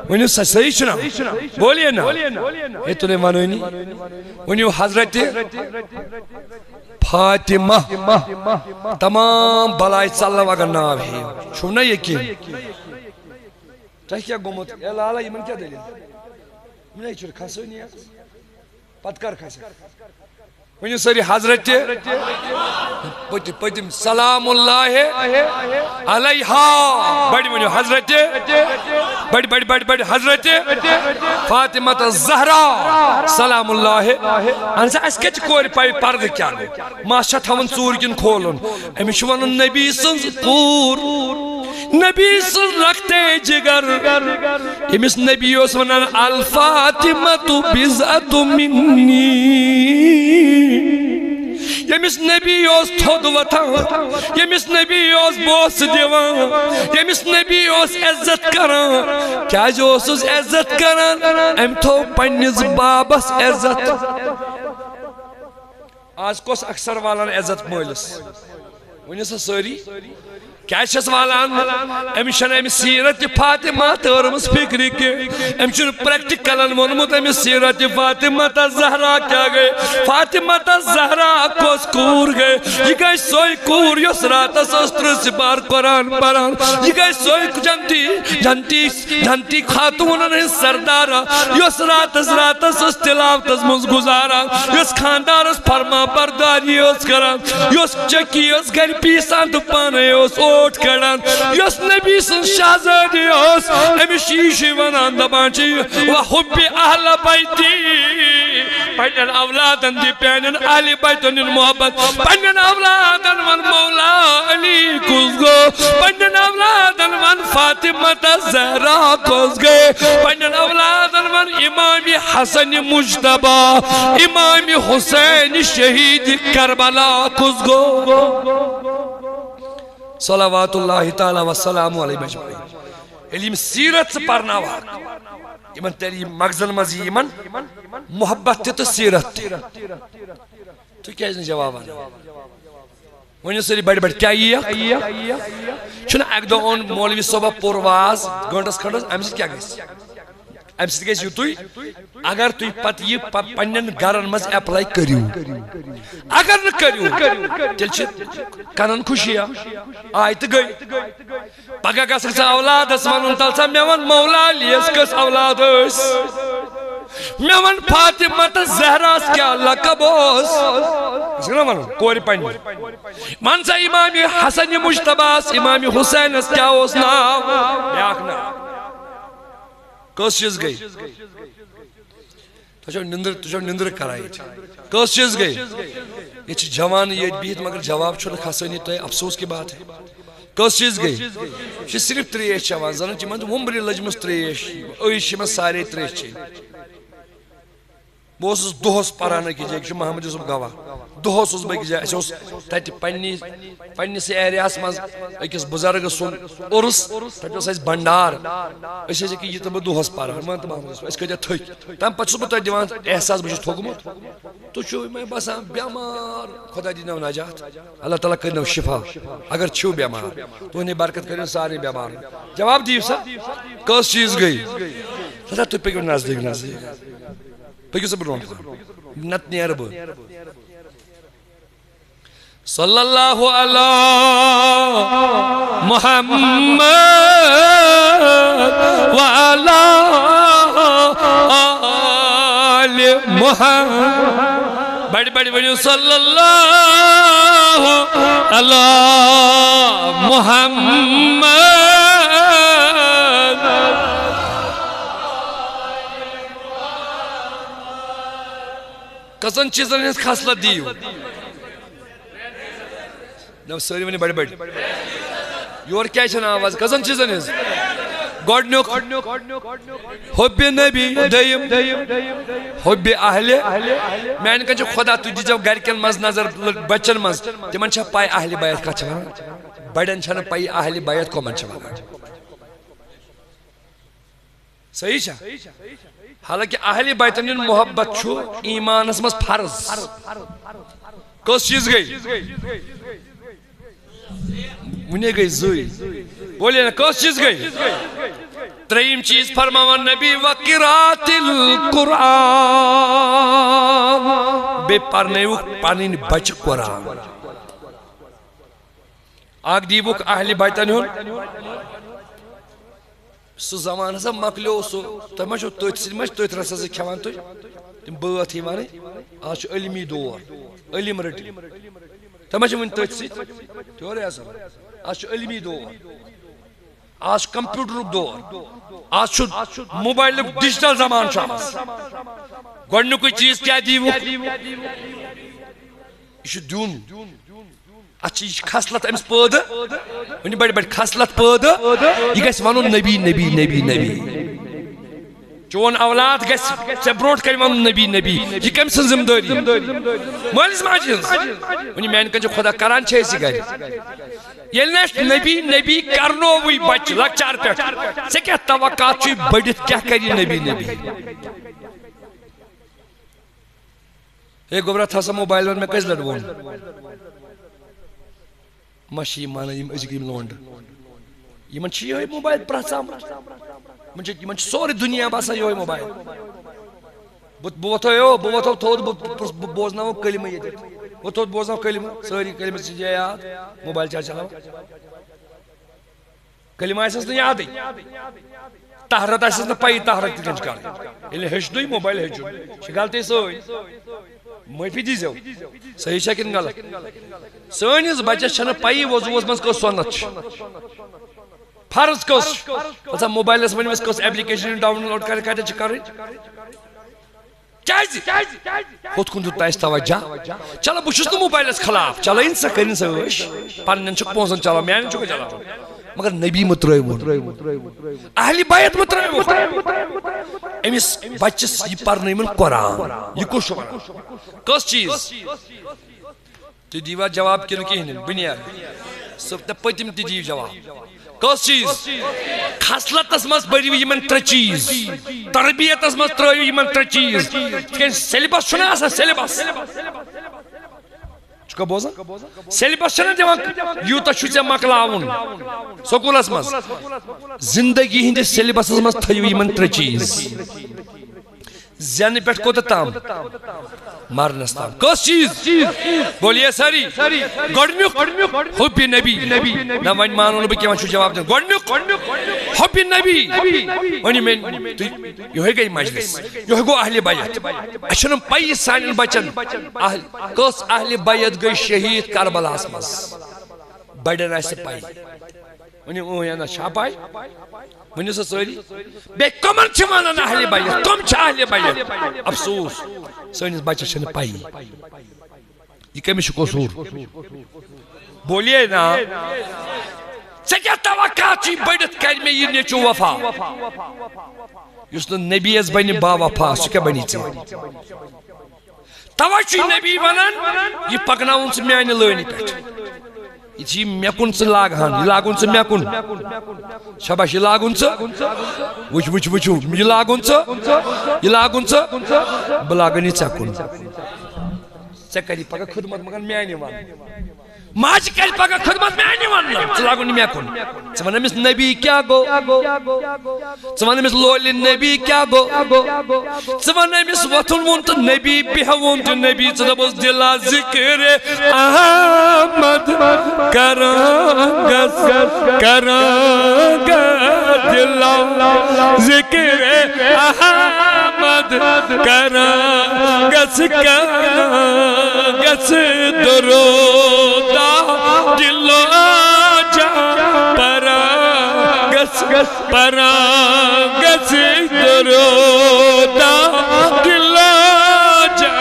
ؤنِو سا صحیح چھُنا بولیے نا ہے تو نے ونٲنی ؤنِو حضرت فاطمہ تمام بلاے ژلنو اگر ناو ہیٚیِو چھُو نا یقیٖن تۄہہِ کیٛاہ گوٚمُت اے لالا یِمن کیٛاہ دٔلیٖل یِمنے چھُنہٕ کھسٲنی حظ پتہٕ کر کھسکھ ونیو ساری حضرت پتم سلام اللہ علیہا بڑی ونیو حضرت بڑی حضرت فاطمہ الزہرا سلام اللہ انسا اس کچھ کوری پائی پرد کیا ما شتھون ژور کن کھولن امش ون نبی سنز قور نبی سن رکھتے جگر امس نبی اس ونان الفاطمۃ بضعۃ منی یمس نبی اس تھود وتھان یمس نبی اس بوس دیوان یمس نبی اس عزت کران کیا جو اس عزت کران ام تھو پنس بابس عزت آج کس اکثر والان عزت مالس ونی سا ساری کیا چھس والان امشن ام سیرت فاطمہ تورمس فکری کے امشن پریکٹیکلن ونمت ام سیرت فاطمہ الزہرا کیا گئے فاطمہ الزہرا کس کور گئے یہ گئی سوئی کور یس راتس استر سپار قرآن پران یہ گئی سوئی جنتی خاتون سردارا یس راتس اس تلاوتس مز گزارا یس خاندارس فرما برداری اس کران یس چکی اس گھر پیسان تو پانے اس اوٹ کران یس نبی سن شہزادی اس امی شیشی ونان دبانچی وحب اہل بیتی پنن اولادن دی پینن اہل بیتن محبت پنن اولادن من مولا علی کس گو پنن اولادن من فاطمہ الزہرا کس گئے پنن اولادن من امام حسن مجتبہ امام حسین شہید کربلا کس گو صلوات اللہ تعالی والسلام علیہ مجمعین علم سیرت سے پرنا واقع یمن تیری مغزن مزی یمن محبت تو سیرت تو کیا اس نے جواب آنا ونیو سری بڑی کیا یہ چھنا ایک دو ان مولوی صبح پرواز گھنٹس کھنٹس امسید کیا گئی امسید گئی توی اگر توی پت یہ پنن گرن مز اپلائی کریو اگر نہ کریو تیل چھ کنن خوشیا آیت گئی پگہ گژھکھ اولاد اس ونن تل سا مے ون مولا علیس کس اولاد اس مے ون فاطمہ الزہرا کیا لقب اس کوری پن من سا امام حسن مجتبہ امام حسین اس کیا اس نام بیاک نام کس چیز گئی تو نندر کرائی کس چیز گئی یہ جوان یہ بیت مگر جواب چھوڑ خسانی تو افسوس کی بات ہے کس چیز گئی یہ صرف تریش چوان زنن چی من ومبری لجمس تریش اویش میں سارے تریش چی بہ اوسس دہس پرانہ کی جائے محمد یوسف گواہ دہس اوس بہ جائے اس تتہ پنس ایریاس مز اکس بزرگ سن عرس تتہ اس بنڈار اس کہ یہ تو بہ دہس پران مان تو محمد اس کتہ تھک تم پتہ چھس بہ تہ دیوان احساس بہ تھوگمت تو چھو میں باسان بیمار خدا دینو نجات اللہ تعالی کرنو شفا اگر چھو بیمار تو نے برکت کرے سارے بیمار جواب دیو سا کس چیز گئی خدا تو پکو نزدیک پکیو سب رون نت نیر بو صلی اللہ علی محمد وعلا آل محمد بڑی بڑی صلی اللہ علی محمد کسن چیزن ہنس خاصلت دیو نو سوری ونی بڑی یور کیا چھن آواز کسن چیزن ہنس گوڑنیوک حب نبی دیم حب اہل میں نے کہا جو خدا تجھے جب گھر کے مز نظر بچن مز تمن چھا پائی اہل بیت کا چھوان بڑن چھا پائی اہل بیت کو من چھوان صحیح چھا حالانکہ اہل بیتن محبت چھو ایمان اس مز فرض کس چیز گئی منہ گئی زوئی بولیے نا کس چیز گئی تریم چیز فرماوان نبی وقرات القرآن بے پرنیوک پانین بچ قرآن آگ دیوک اہل بیتن ہون سو زمان ہسا مکلیو سو تو مجھو تویت رسا سے کھوان تو تم بات ہی مانے آج علمی دور علم رٹی تمہیں من تیت سی تو رہے ایسا آج علمی دور آج کمپیوٹر دور آج موبائل ڈیجیٹل زمان شامس گوڑنو کوئی چیز کیا دیو یہ دیون اچھی خصلت امس پود ونی بڑی بڑی خصلت پود یہ گیس وانو نبی نبی نبی نبی چون اولاد گیس سے بروٹ کری وانو نبی نبی یہ کم سن ذمہ داری مالس ماجی ونی میں انکا جو خدا کران چھے اسی گئی یہ نیش نبی نبی کرنو وی بچ لکچار پیٹ سے کیا توقعات چھوئی بڑیت کیا کری نبی نبی ایک گبرہ تھا سا موبائل میں کس لڑوان ماشی مانا یم ازگیم لونڈ یمن چھ یہ موبائل پرسام من سوری دنیا باسا یہ موبائل بوتھو تھود بوزناو کلمہ یہ وہ تھود بوزناو کلمہ ساری کلمہ سے یاد موبائل چاہ چلاو کلمہ ایسا نہیں یاد تحرت ایسا نہ پائی تحرت کنچ کار یہ ہشدوی موبائل ہشدو شکالتے سوئی معافی دیزیو صحیح شکن غلط سونیز بچہ چھنا پائی وضوز مز کو سنت فرض کس پتہ موبائل اس ونیس کس اپلیکیشن ڈاؤن لوڈ کر کتے چھ کریں کیازِ خود کن تیس توجہ چلو بچس نو موبائل اس خلاف چلو ان سا کرن سوش پنن چھ پونسن چلو میان چھ چلو مگر نبی مترائیون اہلی بیت مترائیون امیس بچس یہ پرنائی من قرآن یہ کش کس چیز تو دیوا جواب کیوں کہیں بنیاد سب پتم تی دیو جواب کس چیز خصلت اسمس بریو یمن تر چیز تربیت اسمس ترائیو یمن تر چیز کہ سیلیبس چھنا آسا سیلیبس چکا بوزا سیلیبس چھنا دیوان یوتا چھوچے مکلاون سکول اسمس زندگی ہندے سیلیبس اسمس تھیو یمن تر چیز زیانی پیٹ کو تام مارنستان کس چیز بولیے ساری گوڑنیوک حب نبی نا وین مانو نبی کیا چھو جواب دیں گوڑنیوک حب نبی ونی میں یہ ہے گئی مجلس یہ ہے گو اہل بیت اشنم پائی سانین بچن کس اہل بیت گئی شہید کربلا اسمس بڑے رائے سے پائی ونی اوہ نا شاہ پائی ونی سے سوری بے کمن چھمانا نا اہل بیت کم چھا اہل بیت افسوس سانیس بچہ چھن پائی یہ کمیش قصور بولیے نا سکیا توقع چی بڑت کر میں یہ نیچو وفا یسن نبی از بینی با وفا سکیا بینی چی توقعی نبی ونن یہ پکناون سے میانی لینی پیٹ یہ چی میکن سے لاغان یہ لاغن سے میکن شباش یہ لاغن سے وچ وچ وچ یہ لاغن سے بلاغنی چکن چکری پکا خدمت مگر میانی وان ماج کل پکا خدمت میانی وان لاغن میکن چون امس نبی کیا گو چون امس لول نبی کیا گو چون امس وطن ونت نبی بیہون تو نبی چدبس دلا ذکر احمد کرانگس کرانگا دلا ذکر احمد کرانگس کرانگس درودا دل آجا پرانگس پرانگس درودا دل آجا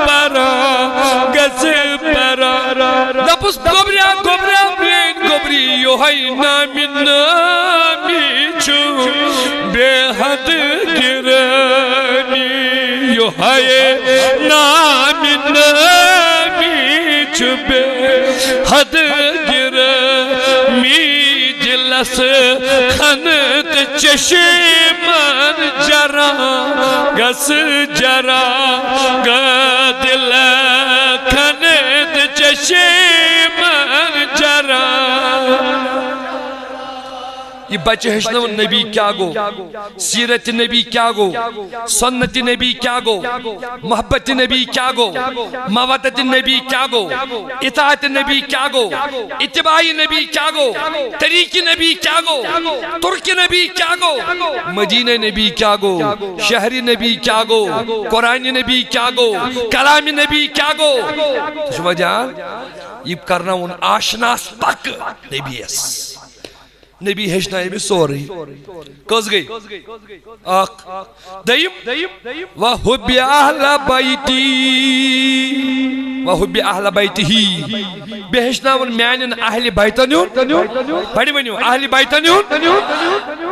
پرانگس پرانگس دپس گبریا گبریا بین گبری یوہی نامی نامی چھو بے حد گرانی یوہی نامی نامی چھو بے حد گرمی دلس خند چشمن جرا گس جرا گا دل خند چشمن جرا یہ بچہ ہشنو نبی کیا گو سیرت نبی کیا گو سنت نبی کیا گو محبت نبی کیا گو مودت نبی کیا گو اطاعت نبی کیا گو اتباع نبی کیا گو طریق نبی کیا گو ترک نبی کیا گو مدینہ نبی کیا گو شہر نبی کیا گو قرآن نبی کیا گو کلام نبی کیا گو شما جان یہ کرنا ان آشناس پک نبی اس نبی ہشنا یہ بھی سوری کس گئی آخ دیم وَحُبِّ أَهْلَ بَيْتِي وَحُبِّ أَهْلَ بَيْتِهِ بے ہشنا ان میانن اہل بیتن یون بڑی ونیو اہل بیتن یون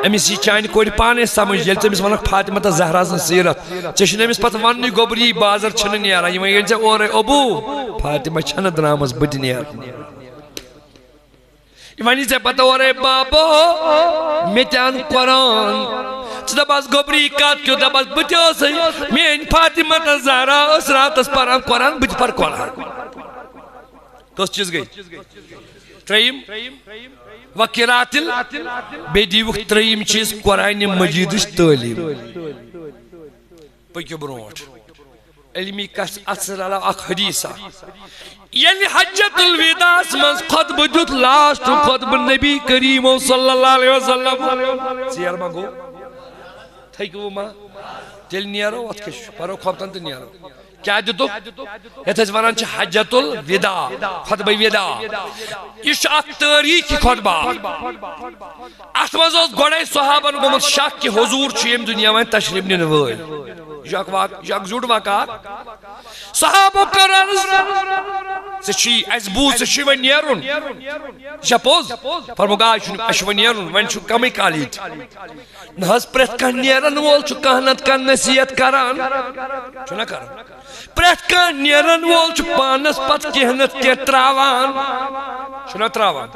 امیس یہ چاین کوئی پانے سمجھ یل تمیس ونک فاطمہ تا زہرا سن سیرت چشن امیس پتہ ونی گوبری بازر چھن نیارا یہ ونی اور ابو فاطمہ چھن درامز بڑ نیارا ونی سے پتہ ہو رہے بابا میتان قرآن چھ دباز گوبری کات کیوں دباز بچو سی مین فاطمہ تا زہرا اس رات اس پران قرآن بچ پر قرآن کس چیز گئی تریم وقراتل بیدی وقت تریم چیز قرآن مجیدش تعلیم پکیو برونٹ علمی کس اثر علا اک حدیثہ یعنی حجت الوداع منز خطب جت لاسٹ خطب نبی کریم صلی اللہ علیہ وسلم سیر مانگو تھائی کہ وہ ماں تیل نیارو اتکش پرو خوابتن تے نیارو کیا دیتو یہ ونان چھ حجت الوداع خطب وداع یہ اک تاریخی خطبہ ات مز گوڑے صحابن گومت شک کہ حضور چھ یم دنیا میں تشریف نن وٲلۍ یہ اک زیوٚٹھ واقعات صحابو کر عرض ژےٚ اَسہِ بوٗز ژےٚ چھُے وۄنۍ نیرُن یہِ چھا پوٚز فرمووُکھ آ اَسہِ چھُ وۄنۍ نیرُن وۄنۍ چھُ کمٕے کال ییٚتہِ نہ حظ پرٛٮ۪تھ کانٛہہ نیرن وول چھُ کانٛہہ نتہٕ کانٛہہ نصیحت کران چھُنا کران پرٛٮ۪تھ کانٛہہ نیرن وول چھُ پانس پتہٕ کینٛہہ نتہٕ کینٛہہ تراوان چھُنا تراوان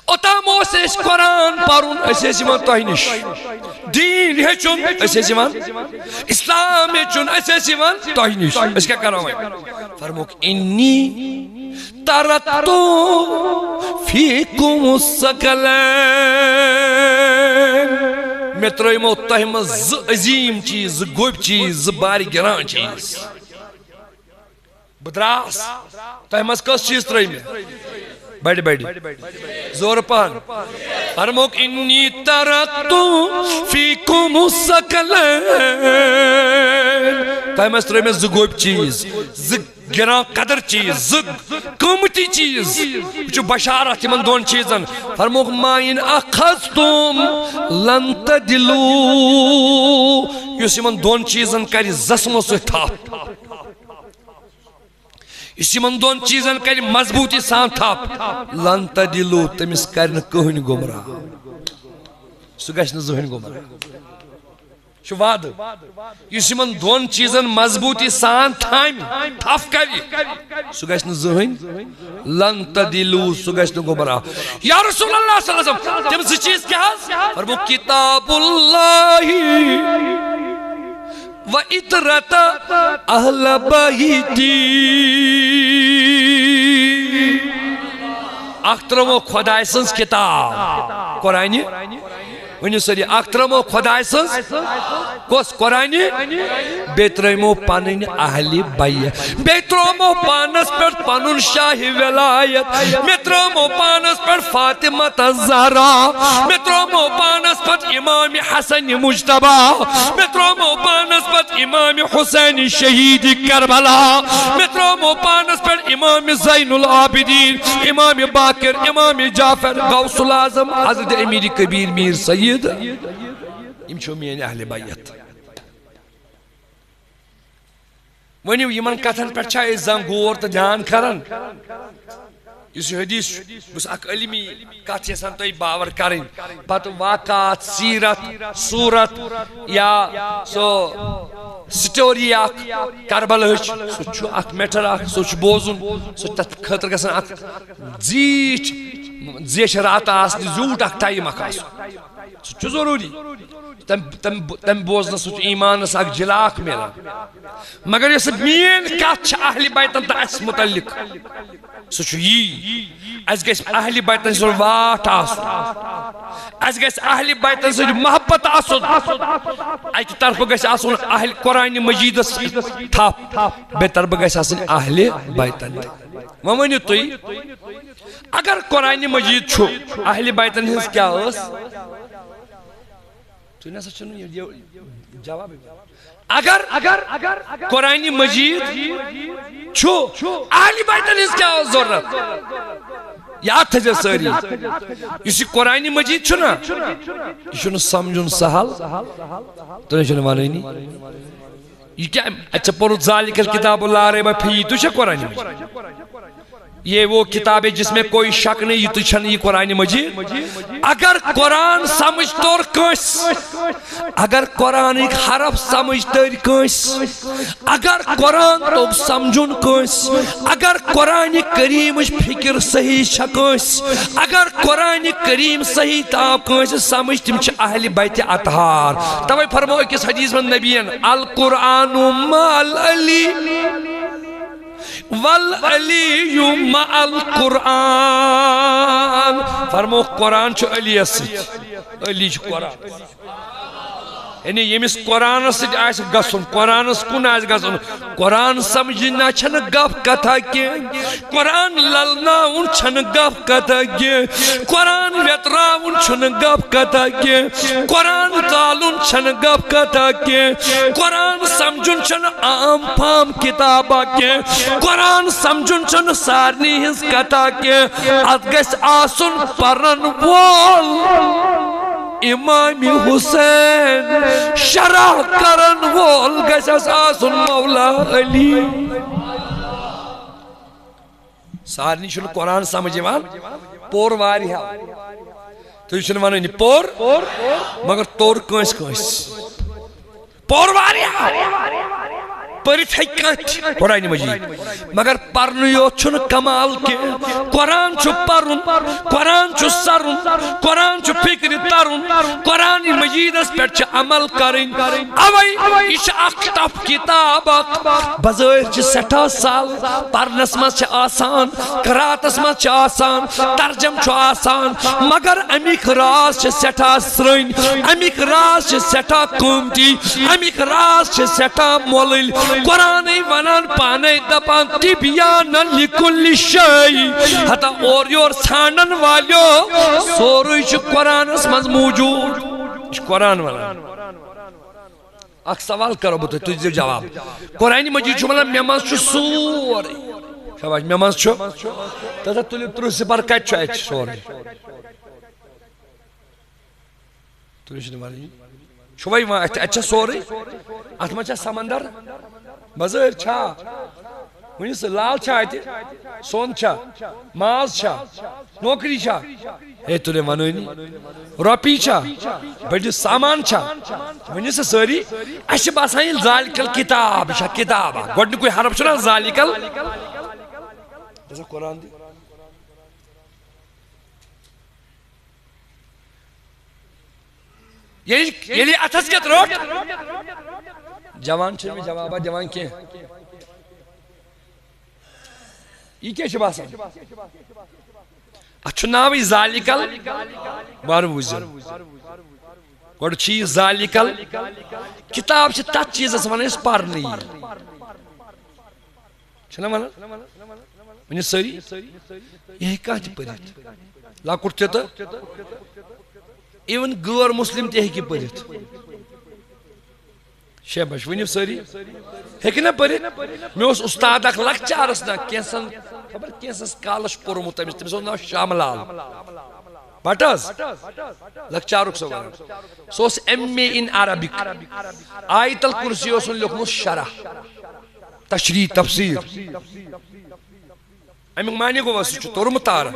اوتام اوس اَسہِ قرآن پرُن أسۍ ٲسۍ یِوان تۄہہِ نِش دین ہیٚچھُن أسۍ ٲسۍ یِوان اسلام ہیٚچھُن أسۍ ٲسۍ یِوان تۄہہِ نِش أسۍ کیٛاہ کرو وۄنۍ فرمووُکھ اِنی ترکتُ فیکم الثقلین مےٚ ترٲیمو تۄہہِ منٛز زٕ عظیٖم چیٖز زٕ گوٚبۍ چیٖز زٕ بارِ گِران چیٖز بہٕ دراس تۄہہِ منٛز کٔژ چیٖز ترٲے مےٚ بڑی بڑی زور پان فرمووُکھ انی ترکتُ فیکم الثقلین تۄہہِ منٛز ترٲے مےٚ زٕ گوٚبۍ چیٖز زٕ گِران قدر چیٖز زٕ قۭمتی چیٖز یہِ چھُ بشارت یِمن دۄن چیٖزن فرمووُکھ ما اِن اخذتم لن تدلوا یُس یِمن دۄن چیٖزن کرِ زسمو سۭتۍ تھپھ اس یمن دون چیزن کر مضبوطی سان تھپ لن تدلو تمس کر کہن گمراہ سہ گژھِ نہٕ زٕہٕنۍ گمراہ چھُ وعدٕ یُس یمن دون چیزن مضبوطی سان تھامہِ تھپ کر سہ گژھِ نہٕ زٕہٕنۍ لن تدلو سہ گژھِ نہٕ گمراہ یا رسول اللہ صلی اللہ علیہ وسلم تم زٕ چیز کیٛاہ حظ فرمووُکھ کتاب اللہ وَإِطْرَةَ أَهْلَ بَيْتِي اکھ ترٛوو خۄداے سٕنٛز کِتاب قرآنہِ ؤنِو سٲری اکھ ترٛوو خۄداے سٕنٛز کۄس قرآنہِ بیٚیہِ ترٛٲیمو پنٕنۍ اہلِ بیت بیٚیہِ ترٛوومو پانس پٮ۪ٹھ پنُن شاہہِ ولایت مےٚ ترٛوومو پانس پٮ۪ٹھ فاطمہ الزہرا مےٚ ترٛوومو پانس پٮ۪ٹھ امام حسن مجتبی مےٚ ترٛوومو پانس پٮ۪ٹھ امام حسین شہید کربلا مےٚ ترٛوومو پانس پٮ۪ٹھ امام زین العابدین امام باقر امام جعفر غوث العظم حضرت امیر کبیر میر سید یم چھو میٲنۍ اہلِ بیت ونیو یمن کتھن پٮ۪ٹھ چھا أسۍ زن غور تہٕ دھیان کران یُس یہِ حدیث چھُ بہٕ چھُس اکھ علمی کتھ یژھان تۄہہِ باور کرٕنۍ پتہٕ واقعات سیرت صورت یا سُہ سٹوری اکھ کربلہٕچ سُہ چھُ اکھ میٹر اکھ سُہ چھُ بوزُن سُہ چھُ تتھ خٲطرٕ گژھان اکھ زیٖٹھ زیچھِ رات آسنہِ زیوٗٹھ اکھ ٹایم اکھ آسُن سو ضروری تم بوزن سو ایمانس اک جلاک ملان مگر اس مین کت اہل بیتن تو اس متعلق سو یہ اس گیس اہل بیتن سو واٹ آسو اس گیس اہل بیتن سو محبت آسو ایک طرف گیس آسو اہل قرآن مجید تھاپ بے طرف گیس آسو اہل بیتن ممنی توی اگر قرآن مجید چھو اہل بیتن ہنس کیا اس تو نہ سچنو یہ جواب اگر قرآن مجید چھو اہل بیتن ہنس کیا اس ضرورت یاد تھے ساری اسی قرآن مجید چھو نا یہ چھو سمجھن سہل تو نہیں چھو مانے نہیں یہ کیا اچھا پرد ذالک الکتاب لا ریب فیہ تو چھے قرآن مجید یہ وہ کتاب ہے جس میں کوئی شک نہیں تو چھن یہ قرآن مجید اگر قرآن سمجھ طور کس اگر قرآن ایک حرف سمجھ طور کس اگر قرآن تو سمجھن کس اگر قرآن کریم فکر صحیح شکس اگر قرآن کریم صحیح تاب کس سمجھ تم چھ اہل بیت اطہار توئی فرمو کس حدیث میں نبیین القرآن مال علی والعلی مع القرآن فرمو قرآن چھو علی اسی علی چھو قرآن یعنی یمس قرآن سۭتۍ آسہِ گژھُن قرآنس کُن آسہِ گژھُن قرآن سمجھنا چھنہٕ گپ کتھا کینٛہہ قرآن للناوُن چھنہٕ گپ کتھا کینٛہہ قرآن ویتراوُن چھنہٕ گپ کتھا کینٛہہ قرآن ژالُن چھنہٕ گپ کتھا کینٛہہ قرآن سمجھُن چھنہٕ عام فام کتابا کینٛہہ قرآن سمجھُن چھنہٕ سارنٕے ہٕنٛز کتھا کینٛہہ اتھ گژھِ آسُن پرن وول امام حسین شرح کرن وول گژھس آسن مولا علی سارنی چھُنہٕ قرآن سمجھ یِوان پوٚر واریاہ تُہۍ چھِنہٕ ونٲنی پوٚر مگر توٚر کٲنٛسہِ کٲنٛسہِ پوٚر واریاہ پٔرِتھ ہیٚکہِ کانٛہہ قرآن مجید مگر پرنہٕ یوت چھُنہٕ کمال کینٛہہ قرآن چھُ پرُن قرآن چھُ سرُن قرآن چھُ فکرِ ترُن قرآن مجیدس پٮ۪ٹھ چھِ عمل کرٕنۍ اوے یہِ چھِ اکھ ٹف کتاب اکھ بظٲہِر چھِ سٮ۪ٹھاہ سہل پرنس منٛز چھِ آسان قراتس منٛز چھِ آسان ترجم چھُ آسان مگر امیِکۍ راز چھِ سٮ۪ٹھاہ سرٛنۍ امیِکۍ راز چھِ سٮ۪ٹھاہ قۭمتی امیِکۍ راز چھِ سٮ۪ٹھاہ مۄلٕلۍ قرآن ونان پانے دپان تبیان لکل شیء ہتا اور یور ژھانڈن والیو سورُے چھُ قرآنس منٛز موجود یہ چھُ قرآن ونان اکھ سوال کرو بہٕ تۄہہِ تُہۍ دِیِو جواب قرآن مجید چھُ ونان مےٚ منٛز چھُ سورُے شاباش مےٚ منٛز چھُ تتھ تُلِو 30 صفر کتہِ چھُ اتہِ سورُے تُلِو چھُنہٕ ونان چھُوے وۄنۍ اتہِ چھا سورُے اتھ منٛز چھا سمندر بظٲہِر چھا ؤنِو سا لال چھا اتہِ سۄن چھا ماز چھا نوکری چھا ہے تُلِو ونٲنی رۄپیہِ چھا بٔڑِس سامان چھا ؤنِو سا سٲری اَسہِ چھِ باسان ییٚلہِ ذالِکل کِتاب یہِ چھا کِتاب اکھ گۄڈنیُکُے حرف چھُنہ ذالِکل قرآن دی ییٚلہِ اتھس کیٛاہ روٚٹ جوان چھِ مےٚ جوابا دِوان کینٛہہ یہِ کیٛاہ چھُ باسان اتھ چھُ ناوٕے ذالِکل وارٕ بوٗزِو گۄڈٕ چھُ یہِ ذالِکل کِتاب چھِ تتھ چیٖزس ونان أسۍ پرنہٕ یی چھِنہ ونان ؤنِو سٲری یہِ ہیٚکہِ کانٛہہ تہِ پٔرِتھ لۄکُٹ تہِ تہٕ ایون غٲر مسلم تہِ ہیٚکہِ پٔرِتھ شاباش ؤنِو سٲری ہیٚکہِ نا پٔرِتھ مےٚ اوس اُستاد اکھ لکچارس نا کینٛژن خبر کینٛژس کالس چھُ پوٚرمُت تٔمِس اوس ناو شامہٕ لال بٹ حظ لکچارُک سُہ ونان سُہ اوس MA in Arabic آیت الکُرسی اوسُن لیوکھمُت شرح تشریح تفسیر امیُک معنی گوٚوا سُہ چھُ توٚرمُت تارا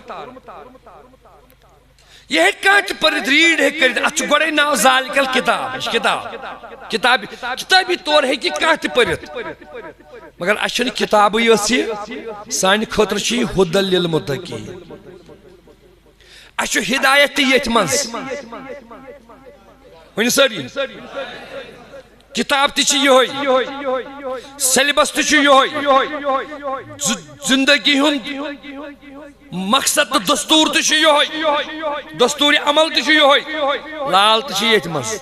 یہ ہیٚکہِ کانٛہہ تہِ پٔرِتھ ریٖڈ ہیٚکہِ کٔرِتھ اتھ چھُ گۄڈے ناو ذالِکل کِتاب یہِ چھِ کِتاب کِتابی طور ہیٚکہِ کانٛہہ تہِ پٔرِتھ مگر اَسہِ چھَنہٕ کِتابٕے یٲژ یہِ سانہِ خٲطرٕ چھُ یہِ ہُدًى لِلمُتقیٖن اَسہِ چھُ ہِدایت تہِ ییٚتھۍ منٛز ونی ساری کتاب تہ چھ یہوے سیلبس تہ چھ یہوے زندگی ہند مقصد تو دستور تہ چھ یہوے دستور عمل تہ چھ یہوے لال تہ چھ یت مز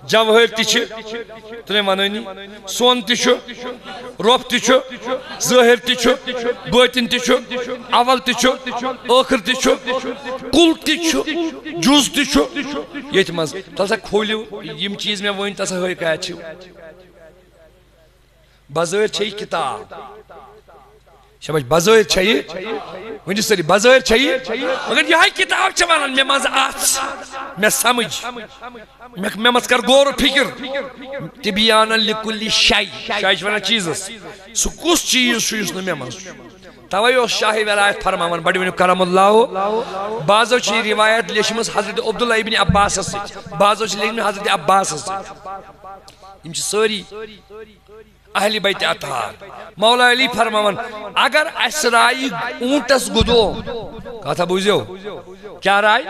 جوہر تہ چھ تنے ونانی سون تہ چھ روپ تہ چھ ظاہر تہ چھ باطن تہ چھ اول تہ چھ آخر تہ چھ کل تہ چھ جز تہ چھ یت مز تلسا کھولیو یم چیز میں ون تسا ہوئی کیا چھ بظاہر چھ کتاب شباش بظاہر چھ ونی ساری بظاہر چھ مگر یہ کتاب چھ ونان مے مز آت مے سمجھ مے مز کر غور و فکر تبیانا لکل شے شے چھ ونان چیزس سہ کس چیز چھ یس نہ مے مز توے اس شاہ ولایت فرماون بڑی ونیو کرم اللہ بعضو چھ روایت لیچمس حضرت عبداللہ ابن عباس ست بعضو چھ لیچمس حضرت عباس ست یم چھ ساری اہل بیت اطہار مولا علی فرماون اگر اس رائی اونٹس گدو کہا بوزیو کیا رائی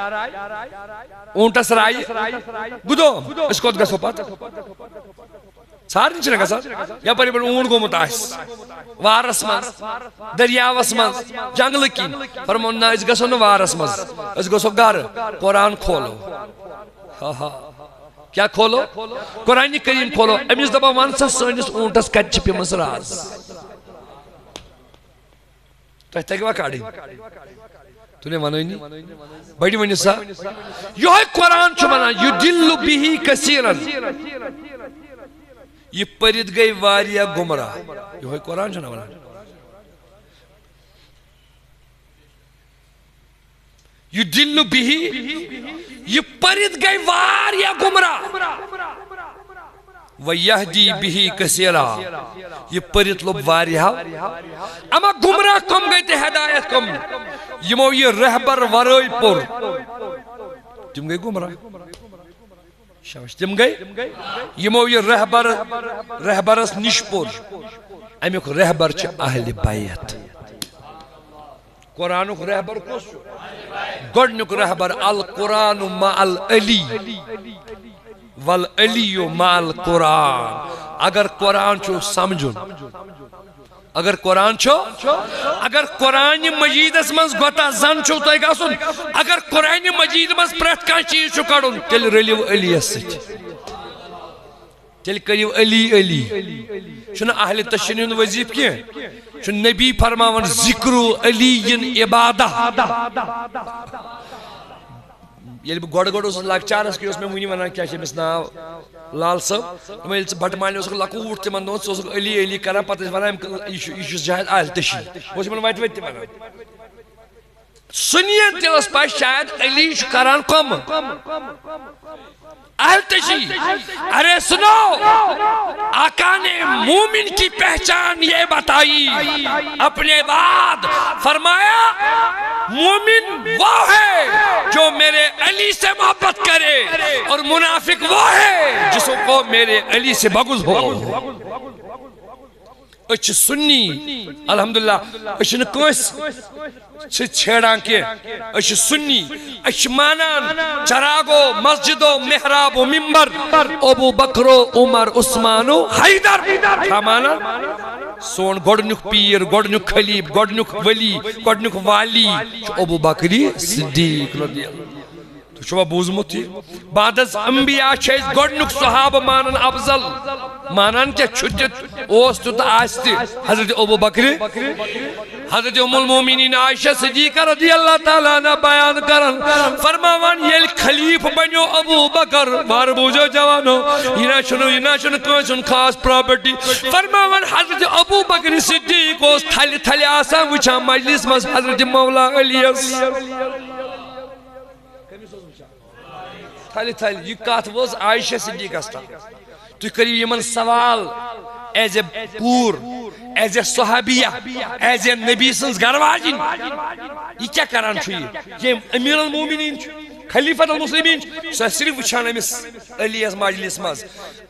اونٹس رائی گدو اس کو گسو پات سارن چھنا گسا یا پری پر اونٹ گومت آس وارس مز دریاوس مز جنگل کین فرماون نا اس گسو نہ وارس مز اس گسو گھر قرآن کھولو ہاں ہاں کیا کھولو قرآن کریم کھولو امس دپا ون سا سنس اونٹس کت چھ پیمس راز تہ تگوا کاڑی تو نے ونانی بڑی ونی سا یہ قرآن چھ ونان یدل به کثیرا یہ پرت گئی واریا گمراہ یہ قرآن چھ ونان یدل به یہ پرت گئی واریا گمراہ ویہدی به کثیرا یہ پرت لوگ واریا اما گمراہ کم گئی تے ہدایت کم یمو یہ رہبر ورائی پر تم گئی گمراہ شاباش تم گئی یمو یہ رہبرس نش پر امیک رہبر چھ اہل بیت قرآنک رہبر کس گوڑنک رہبر القرآن مع العلی والعلی مع القرآن اگر قرآن چھو سمجھن اگر قرآن چھو اگر قرآن مجید اس منز گوتا زن چھو تو ایک آسن اگر قرآن مجید منز پرت کان چیز چھو کڑن تل رلیو علی اسٹ تل کریو علی علی چھنا اہل تشنین وزیب کیا چھو نبی فرماون ذکر علی عبادہ یل گوڑ گوڑ اس لکچارس کی اس میں مونی ونان کیا چھ مس ناو لال صاحب میں یل بٹ مالے اس لکوٹ تمن دون سو علی علی کران پتہ ونان یہ جہاد اہل تشی وہ من وایت ویت ونان سنیت تلس پاس شاید علی کران کم اہل تشی ارے سنو آقا نے مومن کی پہچان یہ بتائی اپنے بعد فرمایا مومن وہ ہے جو میرے علی سے محبت کرے اور منافق وہ ہے جس کو میرے علی سے بغض ہو اچھ سنی الحمدللہ اچھ نکوس چھ چھیڑان کے اچھ سنی اچھ مانان چراغو مسجدو محرابو ممبر ابو بکرو عمر عثمانو حیدر کیا مانا سون گوڑنک پیر گوڑنک خلیب گوڑنک ولی گوڑنک والی ابو بکری صدیق رضی اللہ تو شما بوزمتی بعد از انبیاء چیز گوڑنک صحاب مانن افضل مانن کیا چھتت اوستو تا آستی حضرت ابو بکری حضرت ام المومنین عائشہ صدیقہ رضی اللہ تعالیٰ نے بیان کرن فرماوان یہ خلیف بنیو ابو بکر بار بوجھو جوانو یہ شنو کوئی خاص پراپرٹی فرماوان حضرت ابو بکر صدیق اس تھلی آسان وچھا مجلس مز حضرت مولا علیس تھلی یہ کات وز عائشہ صدیق استا تو کریو یمن سوال ایز اے پور ایز اے صحابیہ ایز اے نبی سنس گرواجن یہ کیا کران چھو یہ امیر المومنین چھو خلیفۃ المسلمین سہ صرف وچھان امس علی اس مجلس مز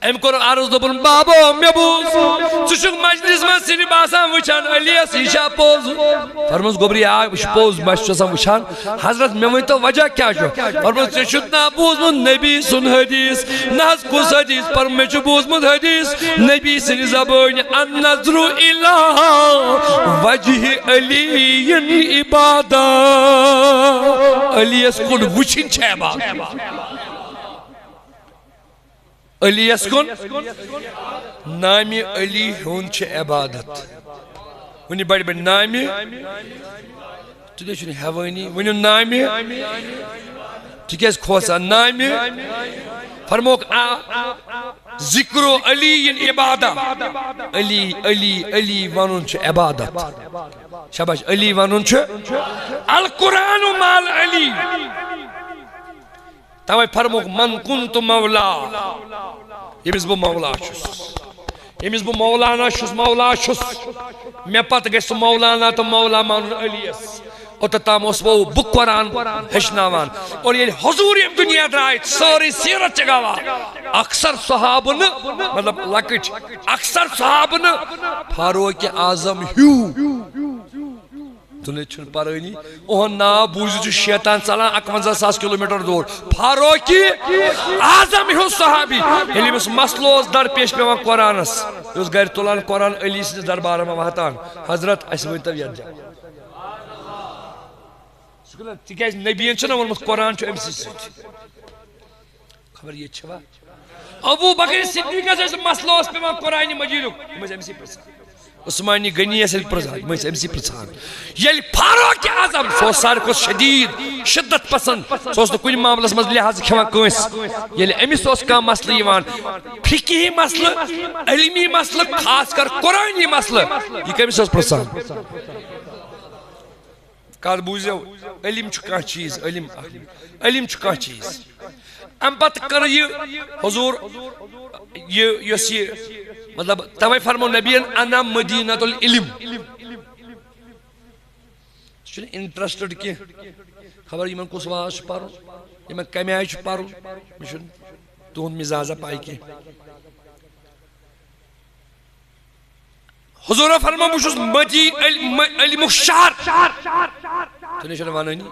ام کور عرض دبن بابو مے بوز ژٕ مجلس مز صرف آسان وچھان علی اس یہ چھا پوز فرموس گوبری آ وچ پوز بس چھس وچھان حضرت مے ون تو وجہ کیا چھو فرموس ژٕ چھُکھ نا بوزمُت نبی سُنٛد حدیث نہ حظ کُس حدیث پر مے چھُ بوزمُت حدیث نبی سٕنٛدِ زبٲنۍ النظر الی وجہ علی عبادہ علی اس کن وچھن چھ عبادت علی اس کن نامی علی ہون چھ عبادت ونی بڑی بڑی نامی تُدے چھنی حوانی ونی نامی تکیز کھوسا نامی فرموک ذکر علی عبادہ علی علی علی ونن چھ عبادت شاباش علی ونن چھ القرآن مال علی توے فرموک من کنت مولا یمس بہ مولا چھس یمس بہ مولانا چھس مولا چھس مے پتہ گژھِ مولانا تو مولا مان علی اس اوتام اس وہ بک قرآن ہشناوان اور یہ حضور دنیا درائے سوری سیرت چگاوا اکثر صحابن مطلب لکٹ اکثر صحابن فاروق اعظم ہیو تُنے چھن پرانی اوہن نا بوزی شیطان چلان 51,000 کلومیٹر دور فاروق اعظم ہیو صحابی یلی مس مسلو درپیش پیوان قرآنس اس گھر تلان قرآن علی سے دربار میں وحتان حضرت اس ونتو یاد جا تکیاز نبیین چھنا ونمت قرآن چھو امسی سۭتۍ خبر یہ چھوا ابو بکر صدیق اس مسئلہ اس پیوان قرآن مجیدک مجھے امسی پرسان عثمانی غنی اس پرسان مجھے امسی پرسان یل فاروق اعظم سو سارے کو شدید شدت پسند سوس تو کوئی معاملس مز لحاظ کھوان کنس یل امس اس کا مسئلہ یوان فقہی مسئلہ علمی مسئلہ خاص کر قرآنی مسئلہ یہ کمس اس پرسان کال بوزیو علم چھُ کانٛہہ چیز علم چھُ کانٛہہ چیز ام پتہ کر یہ حضور یہ مطلب توے فرمو نبیین انا مدینۃ العلم چھُ انٹرسٹڈ کی خبر یمن کس واز چھُ پرُن یمن کمہِ آیہِ چھُ پرُن مےٚ چھُنہٕ تُہُنٛد مزازا پاے کینٛہہ حضور فرما بہ چھُس مدی علمُک شہر تُہۍ چھُنہٕ ونٲنی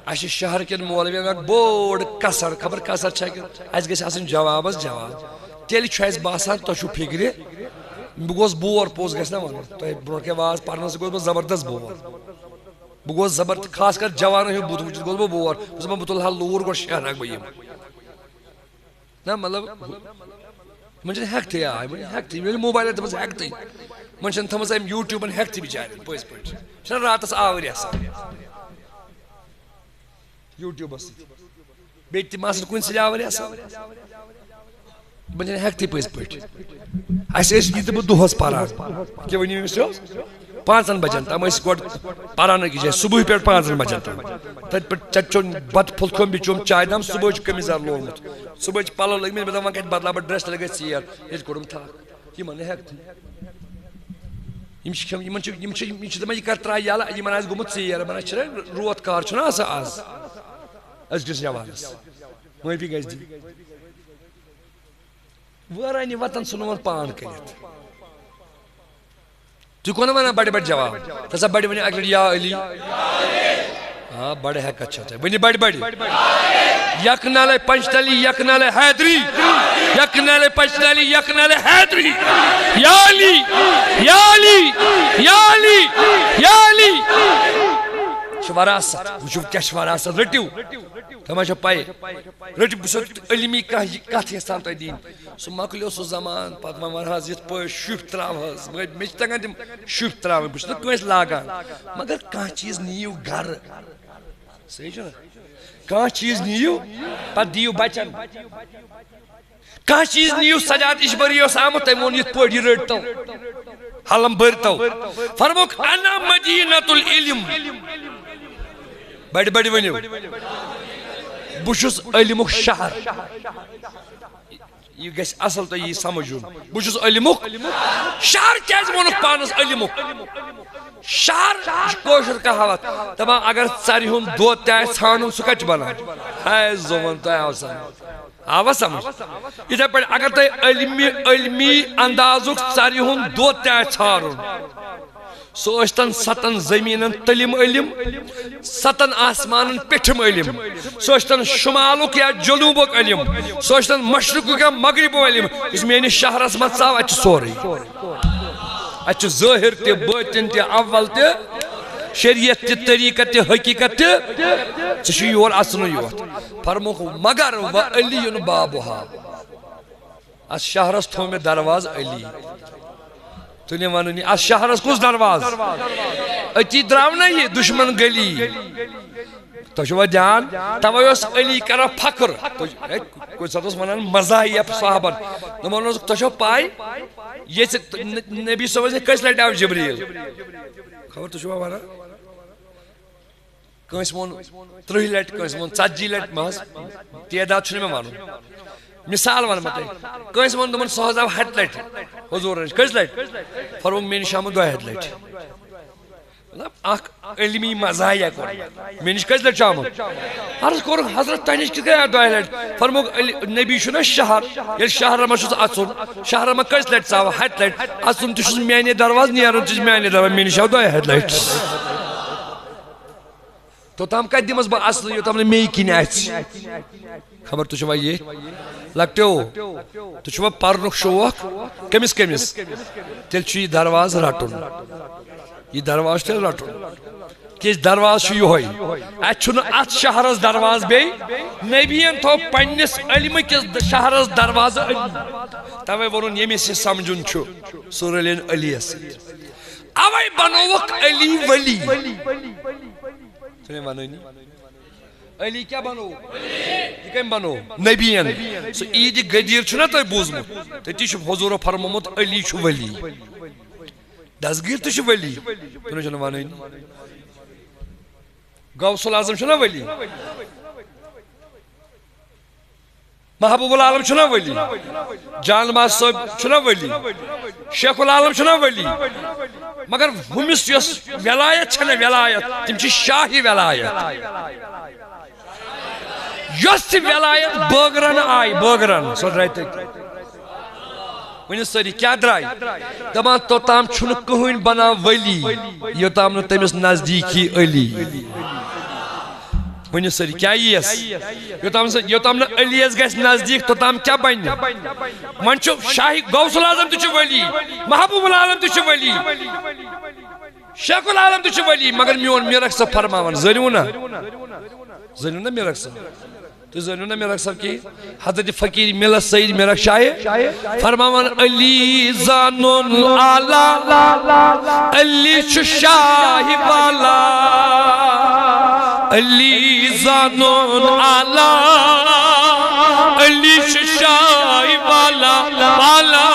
اَسہِ چھِ شہر کٮ۪ن مولوین اکھ بوڑ کثر خبر کثر چھا کہِ اَسہِ گژھِ آسٕنۍ جوابس جواب تیٚلہِ چھُ اَسہِ باسان تۄہہِ چھُو فِکرِ بہٕ گوس بور پوٚز گژھِ نا ونُن تۄہہِ برونٛٹھ کینٛہہ واز پرنس گوس بہٕ زبردست بور بہٕ گوس زبردست خاص کر جوانن ہُنٛد بُتھ وٕچھِتھ گوس بہٕ بور بہٕ چھُس بہٕ تُلہٕ ہا لوٗر گۄڈٕ شیرناکھ بہٕ یِم نہ مطلب من چھنہٕ ہٮ۪کتھٕے آے وۄنۍ ہٮ۪کتھٕے ییٚلہِ موبایلن تھٲومٕژ ہٮ۪کتھٕے من چھنہٕ تھٲومٕژ أمۍ یوٗٹیوٗبن ہٮ۪کتھٕے بِچارٮ۪ن پٔزۍ پٲٹھۍ چھُنہ راتس آوٕرۍ آسان یوٗٹیوٗبس سۭتۍ بیٚیہِ تِم آسان کُنہِ سۭتۍ آوٕرۍ آسان من چھنہٕ ہٮ۪کتھٕے پٔزۍ پٲٹھۍ اَسہِ ٲسۍ یہِ تہِ بہٕ دۄہس پران کیٛاہ ؤنِو أمِس اوس 5 بجن تام ٲسۍ گۄڈٕ پران أکِس جایہِ صُبحٲے پٮ۪ٹھ 5 بجن تام تتہِ پٮ۪ٹھ ژےٚ چوٚن بتہٕ پھوٚل کھیوٚن بیٚیہِ چوٚم چاے دام صُبحٲے چھُ قمیٖض لوگمُت صُبحٲے چھِ پلو لٲگمٕتۍ مےٚ دوٚپ وۄنۍ کتہِ بدلاو بہٕ ڈرٛٮ۪س تیٚلہِ گژھِ ژیر ییٚتہِ کوٚڑُم تھکھ یِمن نہٕ ہٮ۪کتھٕے یِم چھِ کھٮ۪وان یِم چھِ دپان یہِ کر ترٛایہِ یَلہٕ یِمن آسہِ گوٚمُت ژیر دپان اَسہِ چھُنہ روت کار چھُنہ آسان آز أزکِس جوانس معٲفی گژھِ دِنۍ وٲرانی وطن ژھُنون پان کٔرِتھ تُہۍ کونہ ونان بڑِ بڑِ جواب تسا بڑِ ؤنِو اکہِ لٹہِ یا علی ہاں بڑٕ ہٮ۪کتھ چھو تۄہہِ ؤنِو بڑِ بڑِ یکنالے پنچتلی یکنالے حیدری یکنالے پنچتلی یکنالے حیدری یا علی یا علی یا علی یا علی چھُ وراثت وٕچھِو کیٛاہ چھُ وراثت رٔٹِو تۄہہِ ما چھو پاے رٔٹِو بہٕ چھُس علمی کانٛہہ کتھ یژھان تۄہہِ دِنۍ سُہ مۄکلیو سُہ زمان پتہٕ وۄنۍ ون حظ یِتھ پٲٹھۍ شُپھ تراو حظ مےٚ چھِ تگان تِم شُپھ تراوٕنۍ بہٕ چھُس نہٕ کٲنٛسہِ لاگان مگر کانٛہہ چیٖز نِیِو گرٕ صحیح چھُنہ کانٛہہ چیٖز نِیِو پتہٕ دِیِو بچن کانٛہہ چیٖز نِیِو سجاد اِجبری اوس آمُت تٔمۍ ووٚن یِتھ پٲٹھۍ یہِ رٔٹتو حلم بٔرتو فرموکھ انا مدینۃ العلم بڑِ بڑِ ؤنِو بہٕ چھُس علمُک شہر یہ گژھِ اصل تۄہہِ یی سمجھ یُن بہٕ چھُس علمُک شہر کیٛازِ ووٚنُکھ پانس علمُک شہر کوشر کہاوت دپان اگر ژرِ ہُنٛد دۄد تہِ آسہِ ژھانڈُن سُہ کتہِ چھُ بنان ہے زوٚوُن تۄہہِ آو سمجھ آوا سمجھ یِتھے پٲٹھۍ اگر تۄہہِ علمی اندازُک ژرِ ہُنٛد دۄد تہِ آسہِ ژھانڈُن سُہ ٲسۍتن 7 زمیٖنن تٔلِم علم 7 آسمانن پیٚٹھِم علم سُہ ٲسۍتن شُمالُک یا جنوٗبُک علم سُہ ٲسۍتن مشرقُک یا مغربُک علم یُس میٲنِس شہرس منٛز ژاو اَتہِ چھُ سورُے اَتہِ چھُ ظٲہِر تہِ بٲطِن تہِ اول تہِ شریعت تہِ طریٖقت تہِ حقیٖقت تہِ ژٕ چھُ یور اژنُے یوت فرموکھ مگر و علی بابُہا اتھ شہرس تھوٚو مےٚ درواز علی تُہۍ نہٕ ونٲنی اتھ شہرس کُس درواز أتی درٛاو نا یہِ دُشمن گلی تۄہہِ چھُوا دھیان توے اوس علی کران فخر کُنہِ ساتہٕ اوس ونان مزاحیہ صحابن دپان اوسُکھ تۄہہِ چھو پاے ییٚژِ نبی صٲبس کٔژِ لٹہِ آو جبریٖل خبر تُہۍ چھُوا ونان کٲنٛسہِ ووٚن 30 لٹہِ کٲنٛسہِ ووٚن 40 لٹہِ محض تعداد چھُنہٕ مےٚ ونُن مثال ونہٕ بہٕ تۄہہِ کٲنٛسہِ ووٚن دوٚپُن سُہ حظ آو 100 لٹہِ حضوٗرن نِش کٔژِ لٹہِ فرمووُکھ مےٚ نِش آمُت 200 لٹہِ مطلب اکھ علمی مزاحیہ کوٚر مےٚ نِش کٔژِ لٹہِ چھُ آمُت عرض کوٚرُکھ حضرت تۄہہِ نِش کِتھ کٔنۍ آو 200 لٹہِ فرمووُکھ نبی چھُنہ شہر ییٚلہِ شہرس منٛز چھُس اژُن شہرس منٛز کٔژِ لٹہِ ژاو 100 لٹہِ اژُن تہِ چھُس میانے دروازٕ نیرُن تہِ چھُ میانے دروازٕ مےٚ نِش آو 200 لٹہِ توٚتام کتہِ دِمس بہٕ اصلٕے یوٚتام نہٕ میٚیہِ کِنۍ آسہِ خبر تُہۍ چھُوا یہِ لۄکٹیو تُہۍ چھُوا پرنُک شوق کٔمِس کٔمِس تیٚلہِ چھُ یہِ درواز رٹُن یہِ درواز چھُ تیٚلہِ رٹُن کیازِ درواز چھُ یِہوے اتہِ چھُنہٕ اتھ شہرس درواز بیٚیہِ نبیَن تھوٚو پننِس علمہٕ کِس شہرس دروازٕ علی توے ووٚنُن ییٚمِس یہِ سمجُن چھُ سُہ رٔلِنۍ علیَس سۭتۍ اوے بنووُکھ علی ولی تُہۍ نَے ونٲنی علی کیٛاہ بنوو یہِ کٔمۍ بنوو نبیَن سُہ عیٖدِ غدیٖر چھُنا تۄہہِ بوٗزمُت تٔتی چھُ حضوٗرو فرمومُت علی چھُ ولی دسگیٖر تہِ چھُ ولی تُہۍ نَے چھُنہٕ ونٲنی غوث العظم چھُنا ولی محبوب العالم چھُنا ولی جان نواز صٲب چھُنا ولی شیخ العالم چھُنا ولی مگر ہُمِس یۄس ولایت چھنہ ولایت تِم چھِ شاہی ولایت یۄس تہِ ولایت بٲگرن آیہِ بٲگرن سۄ درٛاے تٔتی ؤنِو سٲری کیٛاہ درٛاے دپان توٚتام چھُنہٕ کٕہٕنۍ بنان ولی یوٚتام نہٕ تٔمِس نزدیٖک یی علی ؤنِو سٲری کیٛاہ یِیَس یوٚتام نہٕ علیَس گژھِ نزدیٖک توٚتام کیٛاہ بنہِ وۄنۍ چھُ شاہی غوث العظم تہِ چھُ ولی محبوب العالم تہِ چھُ ولی شیخ العالم تہِ چھُ ولی مگر میون میرخ صٲب فرماوان زٲنِوٕ نا میرخ صٲب تُہۍ زٲنِو نا میرخ صٲب کِہیٖنۍ حضرت فقیٖر ملت سعید میرخ شاہِ فرماوان علی زانُن آلا علی چھُ شاہہِ والا علی زانُن آلا علی چھُ شاہہِ والا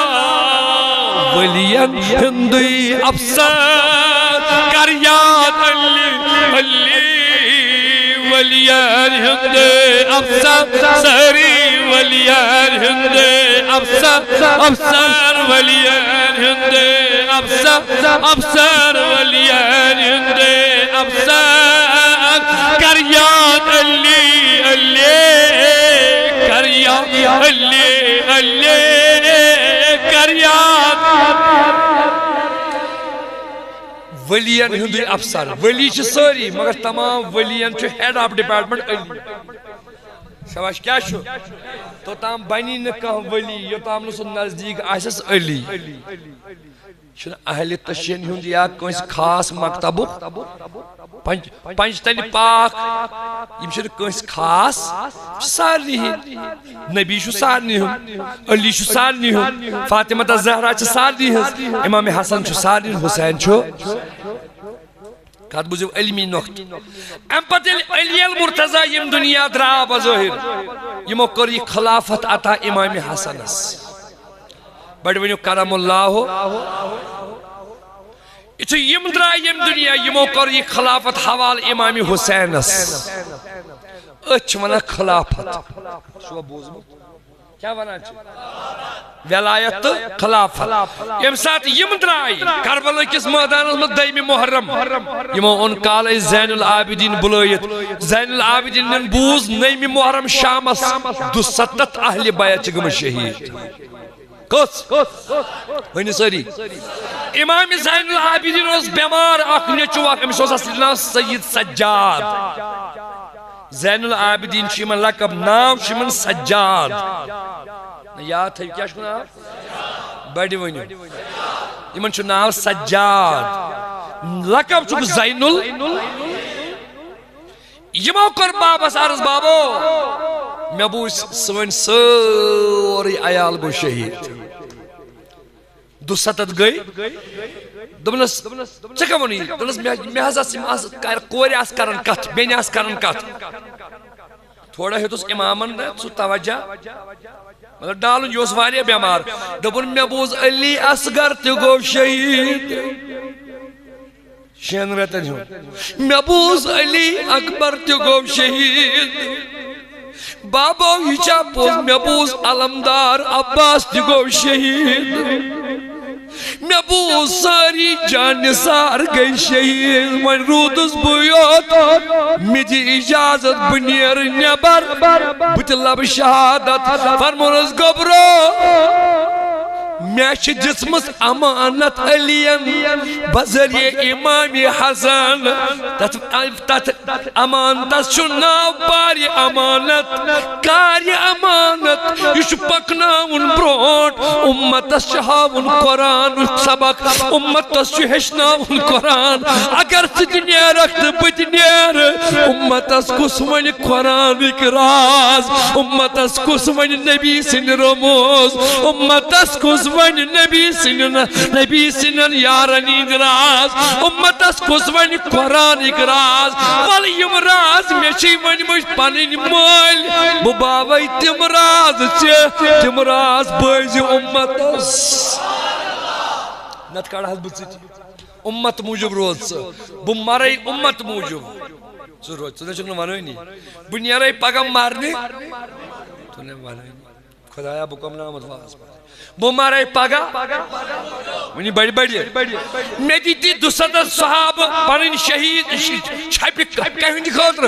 ولین ہندُے افسر کر یاد علی ولین ہندُے افسر سری ولین ہندُے افسر ولین ہندُے افسر ولین ہندُے افسر کر یاد علی کر یاد علی کر یاد ولین ہندُے افسر ولی چھِ سٲری مگر تمام ولین چھُ ہیڈ آف ڈپارٹمنٹ علی شاباش کیٛاہ چھُ توٚتام بنی نہٕ کانٛہہ ولی یوٚتام نہٕ سُہ نزدیٖک آسٮ۪س علی چھُنہٕ اہلِ تشین ہُنٛد یا کٲنٛسہِ خاص مکتبُک پنجتنہِ پاک یِم چھِنہٕ کٲنٛسہِ خاص یِم چھِ سارنٕے ہٕنٛدۍ نبی چھُ سارنٕے ہُنٛد علی چھُ سارنٕے ہُنٛد فاطمہ زہرا چھِ سارنٕے ہٕنٛز امام حسن چھُ سارنٕے ہُنٛد حسین چھُ کتھ بوٗزِو علمی نۄقطہٕ امہِ پتہٕ ییٚلہِ علی المرتضیٰ یِم دُنیا درٛاو بظٲہِر یِمو کٔر یہِ خلافت عطا امام حسنس بڑٕ ؤنِو کرم اللہ یِتھُے یِم درٛاے ییٚمہِ دُنیا یِمو کٔر یہِ خلافت حوالہٕ امام حُسینس أتھۍ چھِ ونان خلافت چھُوا بوٗزمُت کیا ونان ولایت تو خلافت یم سات یم درائی کربلا کس میدان میں دیم محرم یمو ان کال زین العابدین بلائیت زین العابدین نے بوز نیم محرم شامس 270 اہل بیت گم شہید کس ونی ساری امام زین العابدین اس بیمار اخ نیچو اخ امس اس اصل سید سجاد زین العابدین شیمن لقب نام شیمن سجاد یاد تھا کیا چھو نام بڑی ونیو یمن چھو نام سجاد لقب چھو زین یمو کر بابس عرض بابو میں بوس سوین سوری عیال گو شہید 270 گئی دبنس چکا ونی دبنس میں حضا کوری آس کرن کت بینی آس کرن کت تھوڑا ہے تو اس امامن سو توجہ مگر ڈالن یوس واریا بیمار دبن میں بوز علی اصغر تو گو شہید شین رہتا ہوں میں بوز علی اکبر تو گو شہید بابا ہیچا پوز میں بوز علمدار عباس تو گو شہید میں بوز ساری جان سار گئی شہید من رودس بویوت مجھے اجازت بنیر نیبر بطلب شہادت فرمونس گبرو میں جسمس امانت علین بذریع امام حسن تت امانت شناو باری امانت کاری امانت یش پکناون بروٹ امتس شہاون قرآن سبق امتس ہشناون قرآن اگر سجنی رکھت بجنیر امتس کسون قرآن راز امتس کسون نبی سن رموز امتس کسون نبی سنن یارنی راز امتس کسون قرآن راز ولیم راز میشی ون مجھ پنن مال بباوی تم راز بازی امتس نت کڑا بچ امت موجب روز بم مارے امت موجب سو روز تو چھ ونوی نی بنیارے پگم مارنے تو نے ونوی خدایا بکم نامت واس بم مارے پگا ونی بڑی بڑی میں دیتی 200 صحاب پنن شہید چھپی کہن خاطر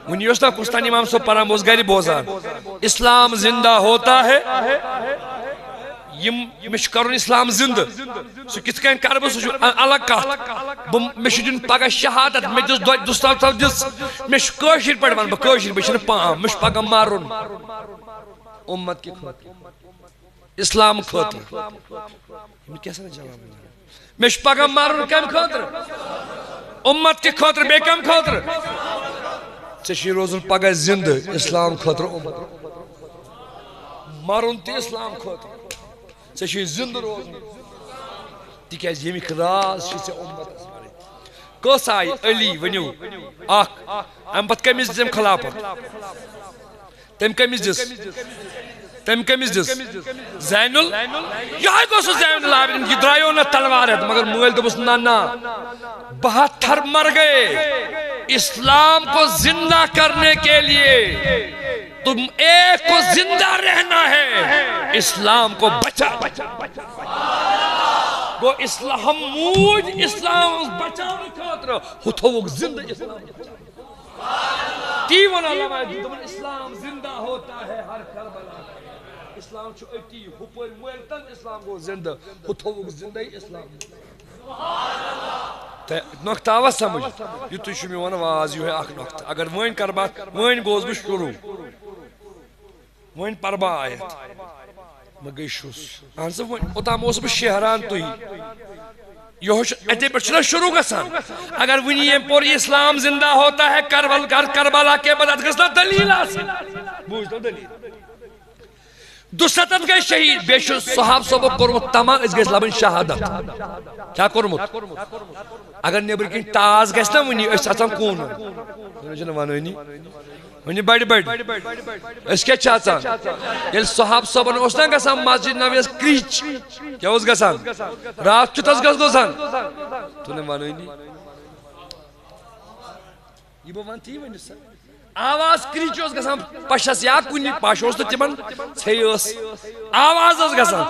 ونی یوستا کستانی امام سو پرام اس گری بوزان اسلام زندہ ہوتا ہے مش کرن اسلام زندہ سو کت کن کرب سو الگ کت مش دن پگہ شہادت میں دس دس مش کاشر پڑ ون بہ کاشر بہ پام مش پگہ مارن امت کی اسلام خاطر کیسا جواب مش پگہ مارن کم خاطر امت کے خاطر بے کم خاطر ژے روزن پگہ زندہ اسلام خاطر امت مارن تی اسلام خاطر ژے زندہ روزن تکیاز یمیک راز ژے امت کس آئی علی ونیو اخ ام پت کمس دم خلافت تم کمس دس زین یہ گو سو زین العابدین کی درائیو نا تلوار ہے مگر مویل دبس نا 72 مر گئے اسلام کو زندہ کرنے کے لیے تم ایک کو زندہ رہنا ہے اسلام کو بچا گو اسلام موج اسلام بچانے خاطر ہتھوک زندہ اسلام تیون علماء دمن اسلام زندہ ہوتا ہے ہر کربلا اسلام چھو اتی ہپر مویلتن اسلام کو زندہ ہتھوک زندہ اسلام نقطہ آواز سمجھ یہ تو شمی وانا واضح ہے اخ نقطہ اگر وین کربات وین گوز بش شروع وین پربا آیت مگئی شوس آنسا وین اتام اوز بش شہران تو ہی یہ اتے پر چلا شروع گسان اگر ونی یہ پوری اسلام زندہ ہوتا ہے کربلا کے بعد اتگسنا دلیل آسی بوجھ دو دلیل 270 گئے شہید بے شو صحاب صحابہ کرمت تمام اس گئے لبن شہادت کیا کرمت اگر نیبر کی تاز گئے نا ونی اس اچھا کون ونی بڑی اس کے چاہتا یہ صحاب صحابہ نے اس نے گسان مسجد نبی اس کریچ کیا اس گسان رات چتس گسان تو نے مانوی نہیں یہ بوان تھی ونی سا آواز کریچ اوس گژھان پشس یا کُنہِ پش اوس نہٕ تِمن ژھیٚیہِ ٲس آواز ٲس گژھان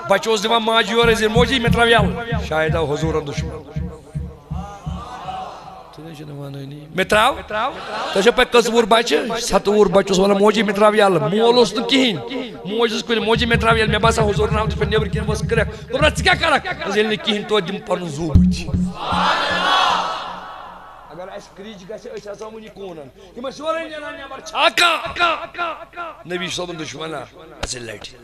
بچہِ اوس دِوان ماجہِ یورٕ زِ موجی مےٚ ترٛاو یَلہٕ شاید آو حضوٗرن دُشمن مےٚ ترٛاو تۄہہِ چھو پاے کٔژ وُہُر بچہِ 7 وُہُر بچہِ اوس ونان موجی مےٚ ترٛاو یَلہٕ مول اوس نہٕ کِہیٖنۍ موج ٲس کُنہِ موجی مےٚ ترٛاو یَلہٕ مےٚ باسان حضوٗرن آو تِتھ پٲٹھۍ نیٚبرٕ کِنۍ ؤژھ کرٛٮ۪کھ دوٚپنس ژٕ کیٛاہ کرکھ ییٚلہِ نہٕ کِہیٖنۍ توتہِ دِمہٕ پنُن زوٗ بٕتھِ اگر اسہِ کرٛیٖچ گژھِ أسۍ آسو وٕنہِ کوٗنن یِم ٲسۍ یورے نیران نٮ۪بر چھا کانٛہہ نبی صٲبُن دُشمنا اَسہِ لٹہِ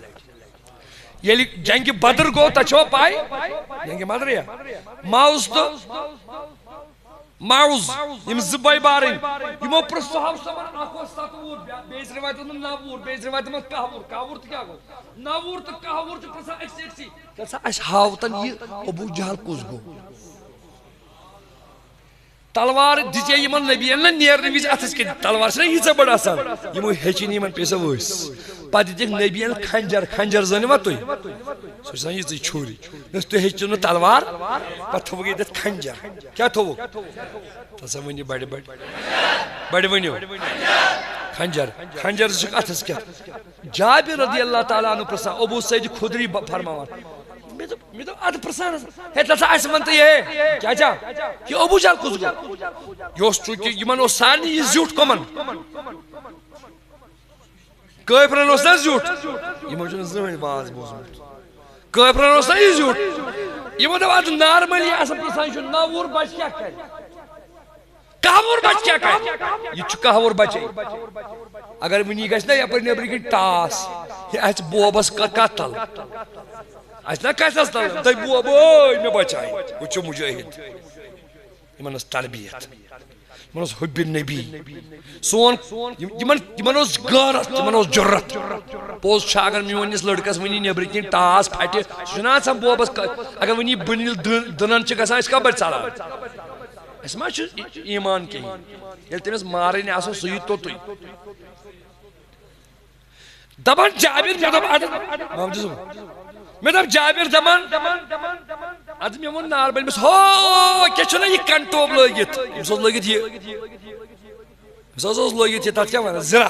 ییٚلہِ جنگہِ بدر گوٚو تۄہہِ چھوا پاے جنگہِ بدر یا ماوُس تہٕ ماوُز یِم زٕ بٲے بارٕنۍ یِمو پرٛژھ صحابہ صٲبن اکھ اوس 7 وُہُر بیٚیِس رِوایتس منٛز 9 وُہُر بیٚیِس رِوایتس منٛز 10 وُہُر 10 وُہُر تہٕ کیٛاہ گوٚو 9 وُہُر تہٕ 10 وُہُر چھِ پرٛژھان أکسٕے أکسٕے دپان اَسہِ ہاو تن یہِ ابوٗ جہل کُس گوٚو تلوار دِژے یِمن نبیَن نہ نیرنہٕ وِزِ اتھس کٮ۪تھ تلوار چھنہ ییٖژاہ بٔڑ آسان یِمو ہیٚچھِ نہٕ یِمن پیٚیہِ سۄ ؤسۍ پتہٕ دِتِکھ نبیَن کھنجر زٲنِوا تُہۍ سۄ چھِ آسان یِژٕے چھُرۍ دوٚپُس تُہۍ ہیٚچھِو نہٕ تلوار پتہٕ تھوٚوُکھ ییٚتٮ۪تھ کھنجر کیٛاہ تھوٚوُکھ تسا ؤنِو بڑِ ؤنِو کھنجر کھنجر چھُکھ اتھس کٮ۪تھ جابر رضی اللہ تعالیٰ عنہ پرٛژھان ابوٗ سعید خُدری فرماوان مےٚ دوٚپ ادٕ پرٛژھانس ہے تسا اسہِ ون تہٕ یہِ چاچا یہِ ابوٗ جہل کُس گوٚو یہِ اوس چوٗنٛکہِ یِمن اوس سارنٕے یہِ زیُٹھ کٕمن کٲفرن اوس نا زیُٹھ یِمو چھُنہٕ زٕہٕنۍ واز بوٗزمُت کٲفرن اوس نا یہِ زیُٹھ یِمو دوٚپ ادٕ نارملی آسان پرٛژھان یہِ چھُ 9 وُہُر بچہِ کیٛاہ کرِ 10 وُہُر بچہِ کیٛاہ کرِ یہِ تہِ چھُ 10 وُہُر بچے اگر وٕنی گژھِ نا یپٲرۍ نیبرٕ کِنۍ ٹاس یہِ اَژِ بوبس کتھ تل اَسہِ نا کتھس تل دپہِ بوب ٲے مےٚ بچاے ہُہ چھُ مُجٲہِد یِمن ٲس تربیت یِمن اوس حُبِ نبی سون یِمن اوس غٲرت یِمن اوس جُرت پوٚز چھُ اگر میٲنِس لڑکس وٕنی نیبرٕ کِنۍ ٹاس پھٹہِ سُہ چھُنہ آسان بوبس اگر وٕنی بٔنِل دٕنن چھِ گژھان أسۍ کپٲرۍ ژلان اَسہِ ما چھُ ایٖمان کِہیٖنۍ ییٚلہِ تٔمِس مارٕنۍ آسو سُہ یی توٚتُے دپان جابر مےٚ دوٚپ ادٕ مےٚ دوٚپ جابر دپان ادٕ مےٚ ووٚن نار بٔلمِس ہو کیٛاہ چھُنہ یہِ کنٹوپ لٲگِتھ أمِس اوس لٲگِتھ یہِ أمِس حظ اوس لٲگِتھ یہِ تتھ کیٛاہ ونان زِرا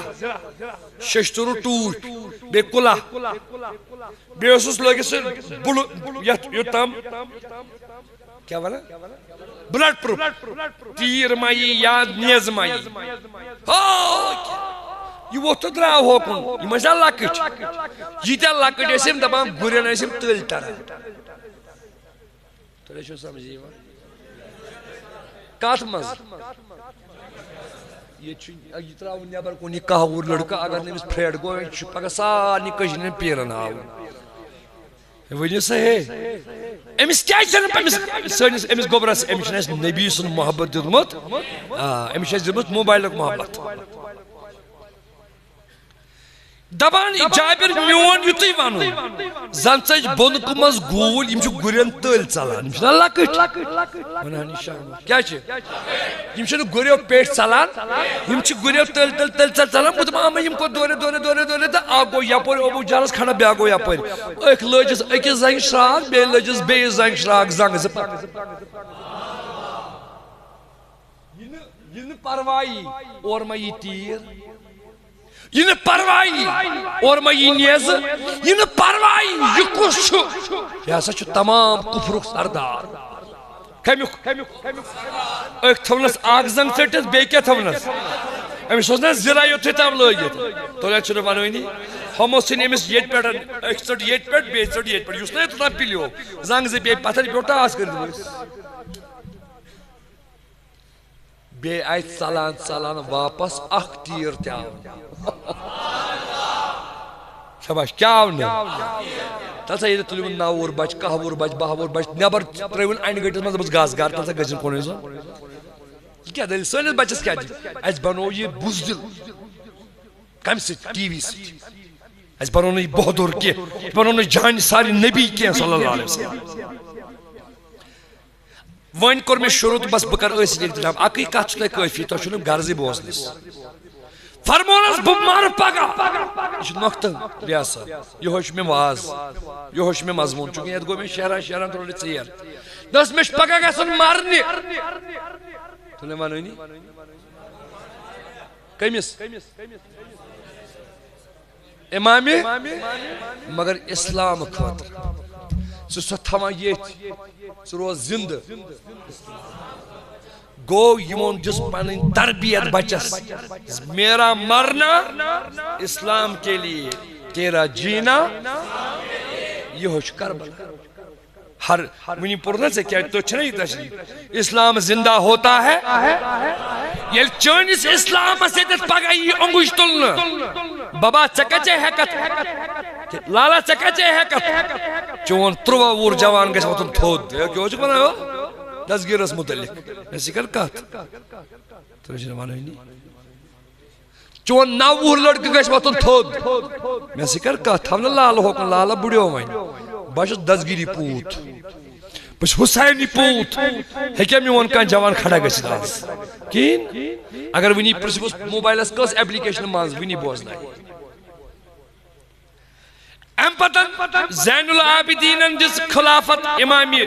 شیٚشتٕروٗ ٹوٗپۍ بیٚیہِ کُلا بیٚیہِ اوسُس لٲگِتھ سُہ یتھ یوٚتام کیٛاہ ونان بلڈ پروٗف تیٖر ما یی یا نیزٕ ما یی یہِ ووٚتھ تہٕ درٛاو ہوکُن یِم ٲسۍ نا لۄکٕٹۍ ییٖتیاہ لۄکٕٹۍ ٲسۍ یِم دپان گُرٮ۪ن ٲسۍ یِم تٔلۍ تران تۄہہِ چھو سمجھ یِوان کتھ منٛز ییٚتہِ چھُ یہِ ترٛاوُن نٮ۪بر کُن یہِ 10 وُہُر لڑکہٕ اگر نہٕ أمِس فرٛیڈ گوٚو یہِ چھُ پگاہ سارنٕے کٔشیٖرِ ہٕنٛدٮ۪ن پیٖرن ہاوُن ؤنِو سا ہے أمِس کیٛازِ چھنہٕ أمِس سٲنِس أمِس گوٚبرس أمِس چھُنہٕ اَسہِ نبی سُنٛد محبت دیُتمُت أمِس چھُ اَسہِ دیُتمُت موبایلُک محبت دپان جابر میون یُتُے ونُن زن ژٔج بۄنکہٕ منٛز گوٗلۍ یِم چھِ گُرٮ۪ن تٔلۍ ژلان یِم چھِنہ لۄکٕٹۍ کیٛاہ چھِ یِم چھِنہٕ گُرٮ۪و پیٚٹھۍ ژلان یِم چھِ گُرٮ۪و تٔلۍ ژلان بہٕ دپہٕ یِم کوٚر دورِ تہٕ اکھ گوٚو یپٲرۍ ابوٗ جہلس کھڑا بیٛاکھ گوٚو یپٲرۍ أکۍ لٲجِس أکِس زنگہِ شراکھ بیٚیہِ لٲجِس بیٚیِس زنگہِ شراکھ زنگہٕ زٕ یہِ نہٕ پرواے اورٕ ما یی تیٖر یہِ نہٕ پرواے اورٕ ما یی نیزٕ یہِ نہٕ پرواے یہِ کُس چھُ یہِ ہسا چھُ تمام کُفرُک سردار کمیُک أکۍ تھوونس اکھ زنگ ژٔٹِتھ بیٚیہِ کیٛاہ تھوونس أمِس اوس نا زِرا یوٚتُے تام لٲگِتھ تۄہہِ چھُنہٕ ونٲنی ہُمو ژھٕنۍ أمِس ییٚتہِ پٮ۪ٹھ أکۍ ژٔٹ ییٚتہِ پٮ۪ٹھ بیٚیہِ ژٔٹ ییٚتہِ پٮ۪ٹھ یُس نا یوٚتام پِلیو زنگ زٕ پیٚیہِ پتھر پیوٚو ٹاس کٔرِتھ ؤسۍ بیٚیہِ آیہِ ژلان واپس اکھ تیٖر تہِ آو شاباش کیٛاہ آو نہٕ تل سا ییٚتہِ تُلِوُن 9 وُہُر بچہِ 10 وُہُر بچہِ 12 وُہُر بچہِ نٮ۪بر ترٲوُن انہِ گٔٹِس منٛز دوٚپُس گژھ گرٕ تل سا گٔژھِنۍ کُنُے زوٚن یہِ کیٛاہ دٔلیٖل سٲنِس بچس کیٛاہ چھِ اسہِ بنوو یہِ بُزدِل کمہِ سۭتۍ ٹی وی سۭتۍ اسہِ بنوو نہٕ یہِ بہادُر کینٛہہ یہِ بنوو نہٕ جانہِ سارِ نبی کینٛہہ صلی اللہ علیہ وسلم وۄنۍ کوٚر مےٚ شروٗع تہٕ بس بہٕ کرٕ ٲسِتھ اِختِلاف اکٕے کتھ چھُ تۄہہِ کٲفی تۄہہِ چھُو نہٕ غرضٕے بوزنس فرمونس بہٕ مارٕ پگاہ یہِ چھُ نۄقتہٕ لحاظ یِہوے چھُ مےٚ واز یِہوے چھُ مےٚ مضموٗن چوٗنٛکہِ یتھ گوٚو مےٚ شیران ترٛوو ژیر دوٚپُس مےٚ چھُ پگاہ گژھُن مرنہِ تُہۍ نہٕ ونٲنی کمس امام مگر اسلام خاطر سہ تھوان یہ روز زندہ گو یمون دس پن تربیت بچس میرا مرنا اسلام کے لیے تیرا جینا یہ ہوش کربلا ہر منی پورنا سے کیا تو چھنے تشریف اسلام زندہ ہوتا ہے یہ چونس اسلام سے دت پگائی انگوش تلن بابا چکچے حقت لالا چکچے حقت چون تروا وور جوان گس وتن تھود کیوں چھ بنا دسگیرس متعلق میں سکر کات ترجمہ معنی نہیں چون 9 لڑکہ گس وتن تھود میں سکر کات ہم لال ہوکن لالا بڑیو وین بس دسگیری پوت بس حسینی پوت ہیکیا میون کان جوان کھڑا گژھِتھ آز کین اگر ونی پرسپوس موبائلس کس ایپلیکیشن ماز ونی بوزنائی ام پتن زین العابدین دس خلافت امامی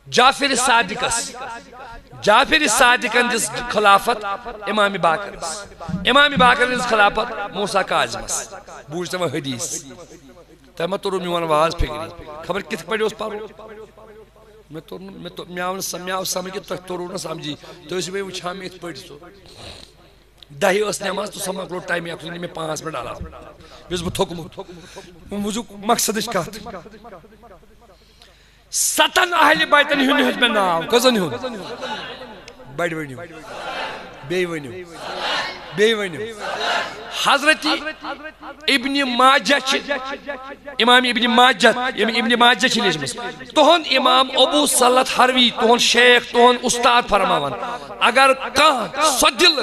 جعفر صادقس جعفر صادقن دس خلافت امام باقر دس خلافت موسیٰ کاظمس بوجھتا وہ حدیث تیمہ تورو میوان واز فکری خبر کت پڑی اس پارو میں آؤں سمجھ تو تورو نہ سمجھی تو اسی میں وچھا میں ات پڑی سو دہی اس نماز تو سمجھ کرو ٹائم یا کلی میں 5 منٹ ڈالا بیس بہ تھوکمت موضوع مقصد اس کا 7 اہل بیتن ہن ہن میں نام کزن ہن بڑ ونیو بے ونیو حضرت ابن ماجہ امام ابن ماجہ چھ لیچمس تہن امام ابو سلط حروی تہن شیخ تہن استاد فرماون اگر کان سدل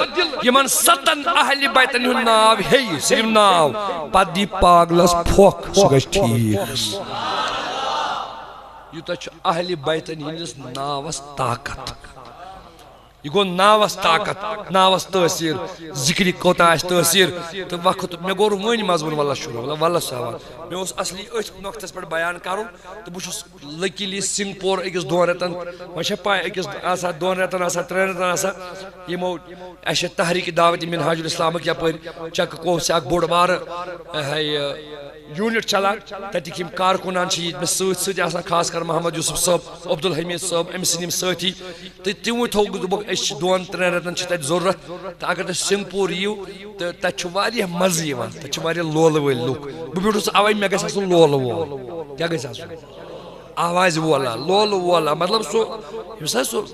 یمن 7 اہل بیتن ہن ناو ہے صرف ناو پتہ دی پاگلس پھوک سہ گژھِ ٹھیک یوتہ چھ اہل بیتن ہندس ناوس طاقت یہ گو ناوس طاقت ناوس تاثیر ذکری کوتا اس تاثیر تو وقت میں گور ون مضمون واللہ شروع واللہ صاحب میں اس اصلی اس نقطس پر بیان کروں تو بچس لکیلی سنگپور اکس 2 رتن وچ پائے اکس آسا 2 رتن آسا 3 رتن آسا یمو اش تحریک دعوت منہاج الاسلام کیا پر چک کو سے اک بوڑ بار ہے یونٹ چلان تتک یم کارکنان میں ست آسان خاص کر محمد یوسف صاحب عبدالحمید صاحب ام سم ساتھی تو تمو تھو اس 2-3 رتن تت ضرورت تو اگر تھی سنگپور یو تو تتہ مزہ تتہ لولہ ول لوک بہ بیٹھس اوے مے گژھِ آسُن لولہ وول کیا گژھِ آسُن آواز والا لولہ والا مطلب سو یمس سو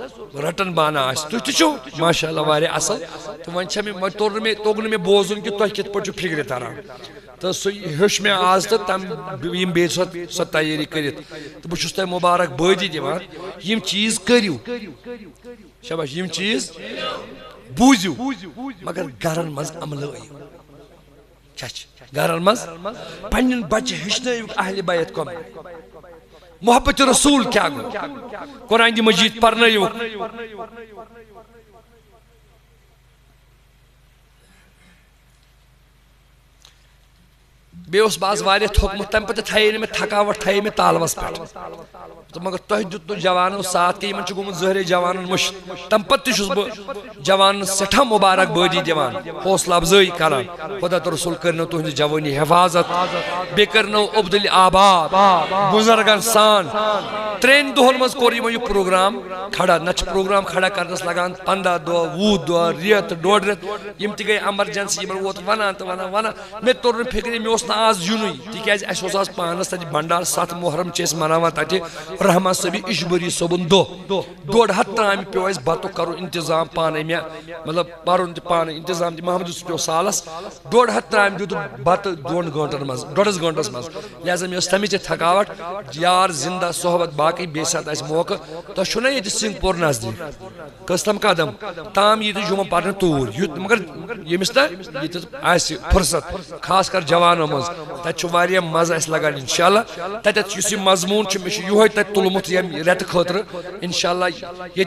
رٹن بانا آس تھی تہ ماشاء اللہ واریاہ اصل تو ون توگ نہ مے بوزن کہ تہ کت پٲٹھۍ چھو فکر تران تو سہ ہیوٚچھ مےٚ آز تو تم یم بیٚیہِ سۄ تیٲری کٔرِتھ تو بہٕ چھُس تۄہہِ مُبارک بٲدی دِوان یم چیز کٔرِو شاباش یم چیز بوٗزِو مگر گرن منٛز عملٲیِو کیٛاہ چھِ گرن منٛز پنٕنٮ۪ن بچہِ ہیٚچھنٲیِکھ اہلِ بیت کۄم محبت رسول کیا گو قرآن مجید پرنٲیِوکھ بیس باز واریاہ تھوکمت تمہ پتہ تھے میں تھکاوٹ تھے میں تالوس پہ تو مگر تہ دیت جوانو ساتھ کہ یمن گومت ظہر جوان مش تم پتہ چھس بہ جوان سٹھا مبارک بٲدی دِوان حوصلہ افزائی کران خدا تو رسول کرنو تہنٛدِ جوانی حفاظت بیٚیہِ کرنو عبدل آباد بزرگن سان 3 دۄہن منٛز کوٚر یمو یہ پروگرام کھڑا نہ پروگرام کھڑا کرنس لگان 15 دۄہ 20 دۄہ رٮ۪تھ 1.5 رٮ۪تھ یم تہِ گٔے ایمرجنسی یمن ووت ونان تو ونان مےٚ توٚر نہٕ فکرے مےٚ اوس نہٕ آز یُنُے تِکیٛازِ اَسہِ اوس آز پانس تتہِ بنڈار 7 محرم چھِ أسۍ مناوان تتہِ رحمان صٲبی اجبری صٲبُن دۄہ 1.5 ترامہِ پیٚو اَسہِ بتُک کرُن انتظام پانے مےٚ مطلب پرُن تہِ پانے انتظام تہِ محمد یوسف پیٚو سالس 1.5 ترامہِ دیُتُکھ بتہٕ 2 گٲنٛٹن منٛز 1.5 گٲنٛٹس منٛز لہذا مےٚ ٲس تمِچ تہِ تھکاوٹ یار زندہ صحبت باقٕے بیٚیہِ ساتہٕ آسہِ موقعہٕ تۄہہِ چھُو نا ییٚتہِ سنگپور نزدیٖک کٔژتام قدم تام یی تُہۍ جموں پرنہِ توٗرۍ مگر ییٚمِس نہ ییٚتہِ آسہِ فرصت خاص کر جوانو منٛز تتہِ چھُ واریاہ مزٕ اَسہِ لگان انشاءاللہ تتٮ۪تھ یُس یہِ مضموٗن چھُ مےٚ چھُ یِہوے تتہِ تُلمُت ییٚمہِ رٮ۪تہٕ خٲطرٕ انشاءاللہ ییٚتہِ